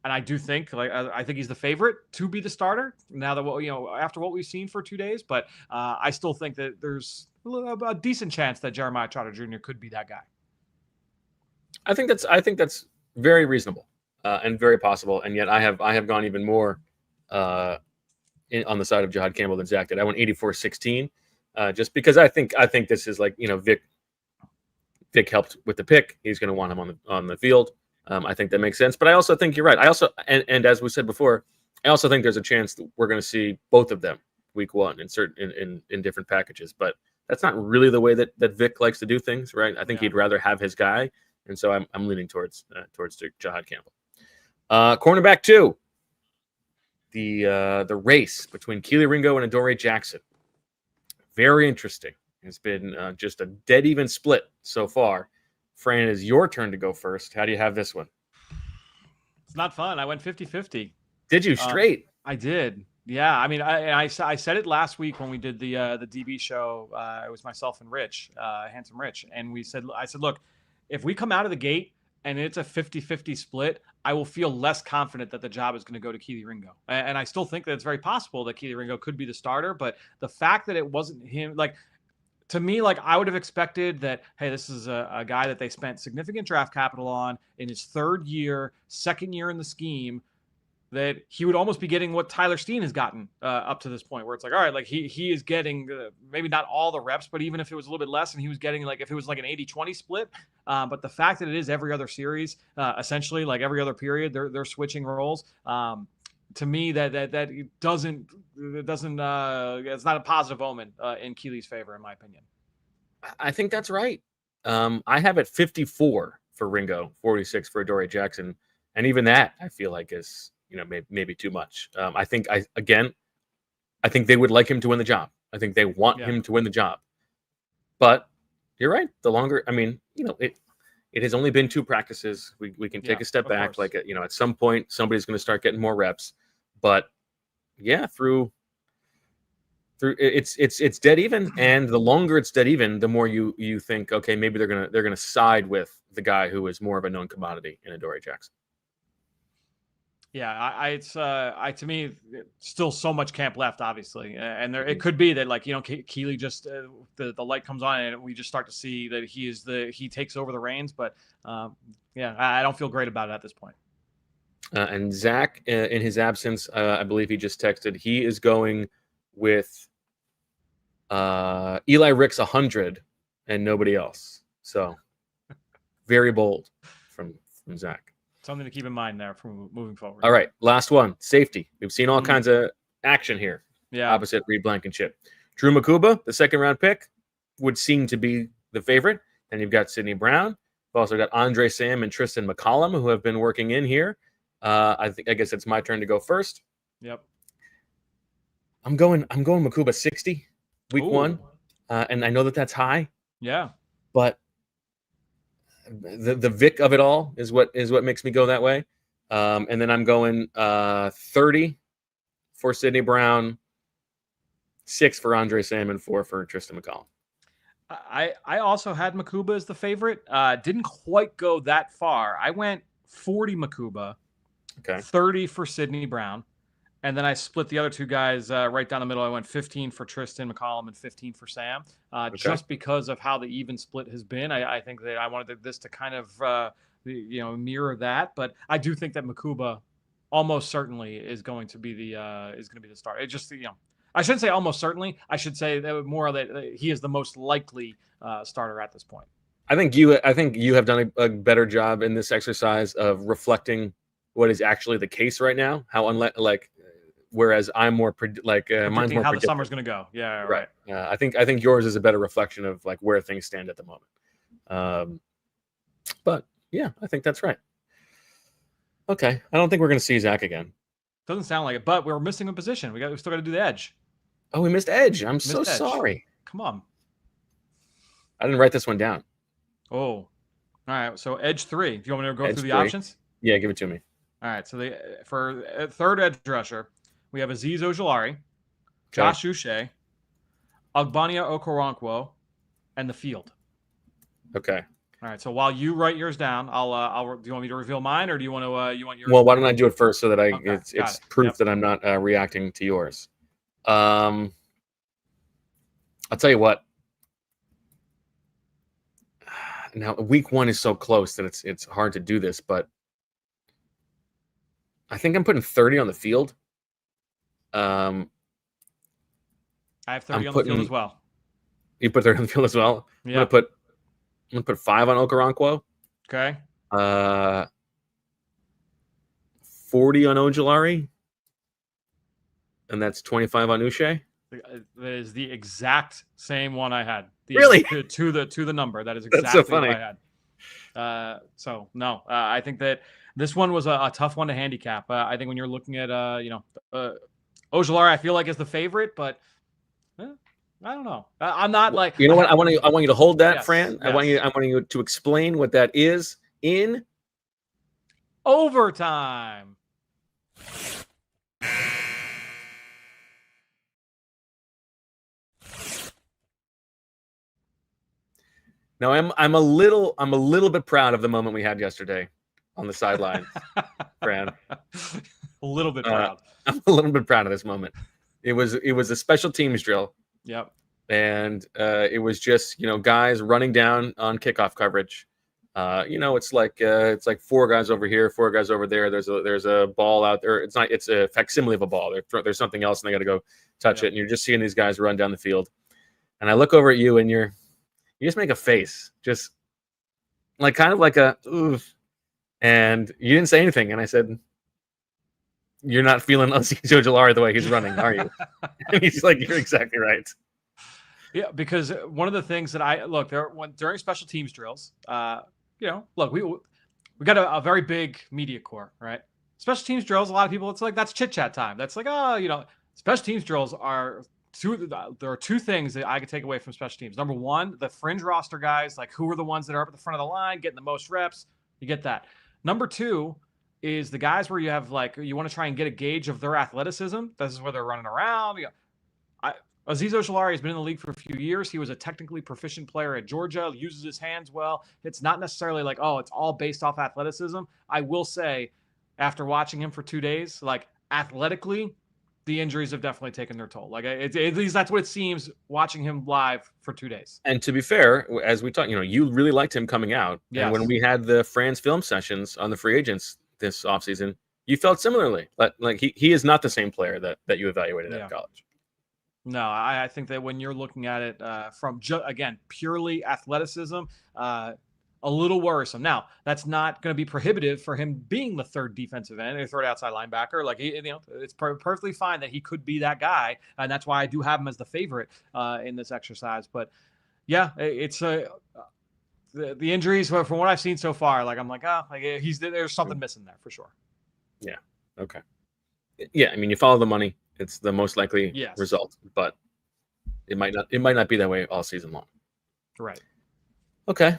And I do think, I think he's the favorite to be the starter now that after what we've seen for 2 days. But I still think that there's a decent chance that Jeremiah Trotter Jr. could be that guy. I think that's very reasonable and very possible. And yet I have gone even more on the side of Jihaad Campbell than Zach did. I went 84-16 just because I think this is Vic helped with the pick. He's going to want him on the field. I think that makes sense, but I also think you're right. I also, and as we said before, I also think there's a chance that we're going to see both of them week 1 in different packages, but that's not really the way that Vic likes to do things, right? I think he'd rather have his guy, and so I'm leaning towards Jihaad Campbell. Cornerback 2, the race between Kelee Ringo and Adoree Jackson. Very interesting. It's been just a dead even split so far. Fran, it is your turn to go first. How do you have this one? It's not fun. I went 50-50. Did you straight? I did. Yeah. I mean, I said it last week when we did the DB show. It was myself and Rich, Handsome Rich. And I said, look, if we come out of the gate and it's a 50-50 split, I will feel less confident that the job is going to go to Kelee Ringo. And I still think that it's very possible that Kelee Ringo could be the starter. But the fact that it wasn't him, to me, I would have expected that, hey, this is a guy that they spent significant draft capital on in his 3rd year, 2nd year in the scheme, that he would almost be getting what Tyler Steen has gotten up to this point, where it's all right, he is getting maybe not all the reps, but even if it was a little bit less, and he was getting if it was an 80-20 split, but the fact that it is every other series, essentially every other period, they're switching roles. to me, that doesn't it's not a positive omen in Kelee's favor, in my opinion. I think that's right. I have it 54 for Ringo, 46 for Adoree Jackson, and even that I feel like is maybe too much. I think they would like him to win the job. I think they want him to win the job. But you're right. The longer, it has only been 2 practices. We can take a step back. Like, at some point, somebody's going to start getting more reps. But yeah, through it's dead even. And the longer it's dead even, the more you think, okay, maybe they're gonna side with the guy who is more of a known commodity in Adoree Jackson. Yeah, to me, still so much camp left, obviously, and it could be that Kelee just the light comes on and we just start to see that he takes over the reins, but I don't feel great about it at this point. And Zach, in his absence, I believe he just texted he is going with Eli Ricks 100 and nobody else. So very bold from Zach. Something to keep in mind there from moving forward. All right, last one, safety. We've seen all kinds of action here. Yeah. Opposite Reed Blankenship. Drew Makuba, the 2nd-round pick, would seem to be the favorite. Then you've got Sidney Brown. We've also got Andre Sam and Tristan McCollum, who have been working in here. I guess it's my turn to go first. Yep. I'm going Makuba 60, week 1. And I know that's high. Yeah. But the Vic of it all is what makes me go that way. And then I'm going 30 for Sidney Brown, 6 for Andre Sam, and 4 for Tristan McCollum. I also had Makuba as the favorite. Didn't quite go that far. I went 40 Makuba, 30 for Sidney Brown, and then I split the other 2 guys right down the middle. I went 15 for Tristan McCollum and 15 for Sam, just because of how the even split has been. I think that I wanted this to kind of mirror that, but I do think that Makuba almost certainly is going to be the start. It just I shouldn't say almost certainly. I should say that more that he is the most likely starter at this point. I think you have done a better job in this exercise of reflecting what is actually the case right now. Whereas I'm more mine's more how the summer's going to go. Yeah, right. I think yours is a better reflection of where things stand at the moment. But yeah, I think that's right. Okay, I don't think we're going to see Zach again. Doesn't sound like it, but we're missing a position. We still got to do the edge. Oh, we missed edge. I'm so sorry. Come on. I didn't write this one down. Oh, all right. So edge 3. Do you want me to go through the 3. options? Yeah, give it to me. All right. So for third edge rusher, we have Azeez Ojulari, Josh Uche, Ogbonnia Okoronkwo, and the field. Okay. All right. So while you write yours down, I'll. Do you want me to reveal mine, or do you want to? You want yours? Well, why don't I do it first so that it's proof that I'm not reacting to yours. I'll tell you what. Now, week 1 is so close that it's hard to do this, but I think I'm putting 30 on the field. I have 30 on the field as well. You put 30 on the field as well? Yeah. I'm gonna put 5 on Okoronkwo. Okay. 40 on Ojulari. And that's 25 on Uche. That is the exact same one I had. Really? To the number. That is exactly That's so funny. what I had. So no, I think that this one was a tough one to handicap. I think when you're looking at Ojulari, I feel like is the favorite, but I don't know. I'm not like. You know what? I want you to hold that, yes, Fran. Yes. I want you to explain what that is in overtime. Now I'm a little bit proud of the moment we had yesterday on the sideline, Fran. A little bit proud. I'm a little bit proud of this moment. It was a special teams drill. Yep. And it was just guys running down on kickoff coverage. It's like 4 guys over here, 4 guys over there. There's a ball out there. It's a facsimile of a ball. There's something else, and they got to go touch it. And you're just seeing these guys run down the field. And I look over at you, and you just make a face, just kind of like a oof. And you didn't say anything. And I said, you're not feeling Aziz Ojulari the way he's running, are you? And he's like, you're exactly right. Yeah, because one of the things that I look there during special teams drills, look, we got a very big media corps, right? Special teams drills, a lot of people, it's like that's chit chat time. That's like, special teams drills are there are two things that I could take away from special teams. Number one, the fringe roster guys, like who are the ones that are up at the front of the line, getting the most reps. You get that. Number two is the guys where you have like, you want to try and get a gauge of their athleticism. This is where they're running around. Aziz Ojulari has been in the league for a few years. He was a technically proficient player at Georgia, uses his hands well. It's not necessarily like, it's all based off athleticism. I will say, after watching him for 2 days, like athletically, the injuries have definitely taken their toll. Like at least that's what it seems watching him live for 2 days. And to be fair, as we talked, you really liked him coming out. Yes. And when we had the Fran's film sessions on the free agents this offseason, you felt similarly. Like he is not the same player that you evaluated at college. No, I think that when you're looking at it from, again, purely athleticism, a little worrisome. Now, that's not going to be prohibitive for him being the third defensive end or third outside linebacker. Like, it's perfectly fine that he could be that guy, and that's why I do have him as the favorite in this exercise. But, yeah, it's the injuries, from what I've seen so far, like, I'm like, there's something missing there for sure. Yeah, okay. Yeah, I mean, you follow the money. It's the most likely result, but it might not be that way all season long. Right. Okay.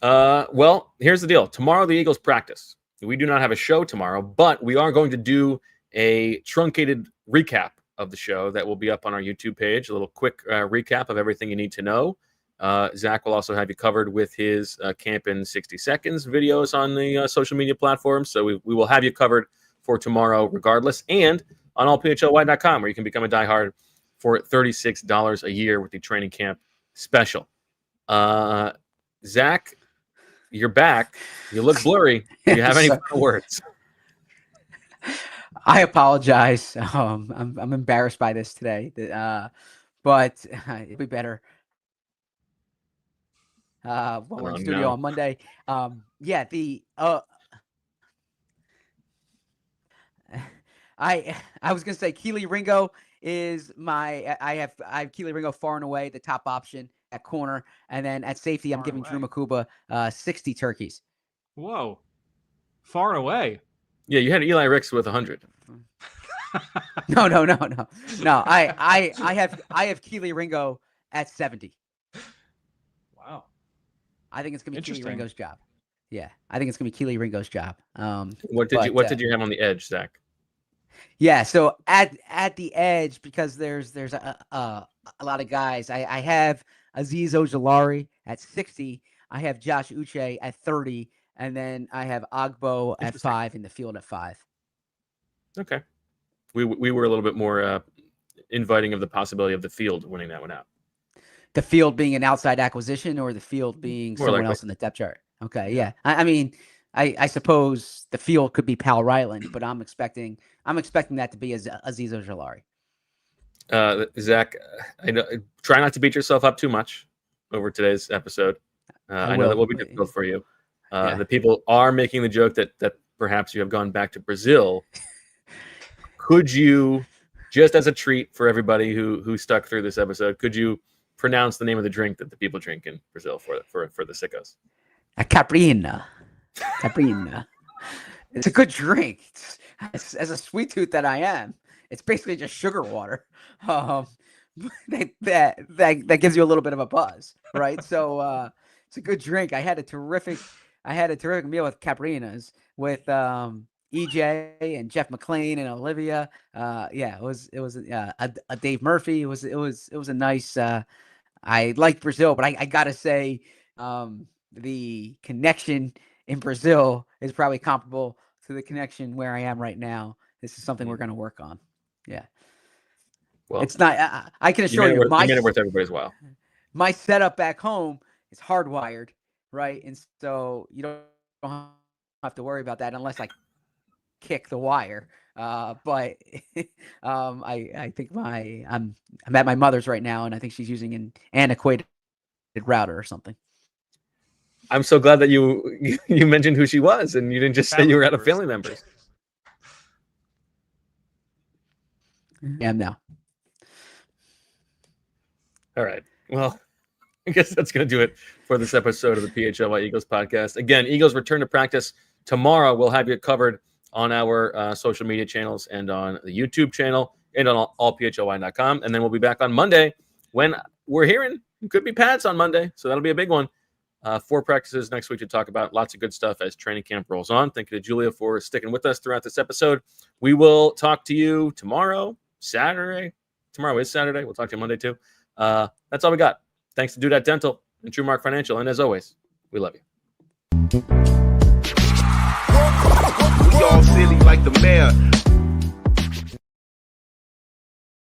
Well, here's the deal. Tomorrow the Eagles practice. We do not have a show tomorrow, but we are going to do a truncated recap of the show that will be up on our YouTube page. A little quick recap of everything you need to know. Zach will also have you covered with his Camp in 60 Seconds videos on the social media platforms. So we will have you covered for tomorrow regardless. And on allphly.com, where you can become a diehard for $36 a year with the training camp special. Zach, you're back. You look blurry. Do you have any final words? I apologize. I'm embarrassed by this today, but it'll be better when we're in studio on Monday. I was gonna say Kelee Ringo is I have Kelee Ringo far and away the top option at corner, and then at safety I'm giving Drew Makuba 60 turkeys. Whoa, far and away. Yeah, you had Eli Ricks with 100. No. I have Kelee Ringo at 70. Wow. I think it's gonna be Kelee Ringo's job. Yeah, I think it's gonna be Kelee Ringo's job. What did you have on the edge, Zach? Yeah, so at the edge, because there's a lot of guys. I have Aziz Ojulari at 60. I have Josh Uche at 30, and then I have Agbo at 5 in the field at 5. Okay, we were a little bit more inviting of the possibility of the field winning that one out. The field being an outside acquisition, or the field being someone else in the depth chart. Okay, yeah. I mean, I suppose the field could be Pal Ryland, but I'm expecting that to be Aziz Ojulari. Zach, I know, try not to beat yourself up too much over today's episode. I know that will be difficult for you. The people are making the joke that perhaps you have gone back to Brazil. Could you, just as a treat for everybody who stuck through this episode, could you pronounce the name of the drink that the people drink in Brazil for the sickos? A Caprina. It's a good drink. As a sweet tooth that I am, it's basically just sugar water. That gives you a little bit of a buzz, right? So it's a good drink. I had a terrific meal with Caprinas with EJ and Jeff McClain and Olivia. It was a Dave Murphy. It was a nice. I liked Brazil, but I gotta say, the connection in Brazil is probably comparable to the connection where I am right now. This is something we're going to work on. Yeah. Well, it's not, I can assure you, made it worth everybody's while. My setup back home is hardwired, right? And so you don't have to worry about that unless I kick the wire. But I think I'm at my mother's right now, and I think she's using an antiquated router or something. I'm so glad that you mentioned who she was, and you didn't just say you were out of family members. am now. All right. Well, I guess that's going to do it for this episode of the PHLY Eagles podcast. Again, Eagles return to practice tomorrow. We'll have you covered on our social media channels and on the YouTube channel and on allphly.com. And then we'll be back on Monday when we're hearing it could be Pats on Monday. So that'll be a big one. 4 practices next week to talk about. Lots of good stuff as training camp rolls on. Thank you to Julia for sticking with us throughout this episode. We will talk to you tomorrow, Saturday. Tomorrow is Saturday. We'll talk to you Monday too. That's all we got. Thanks to Do That Dental and True Mark Financial. And as always, we love you. We all silly like the mayor.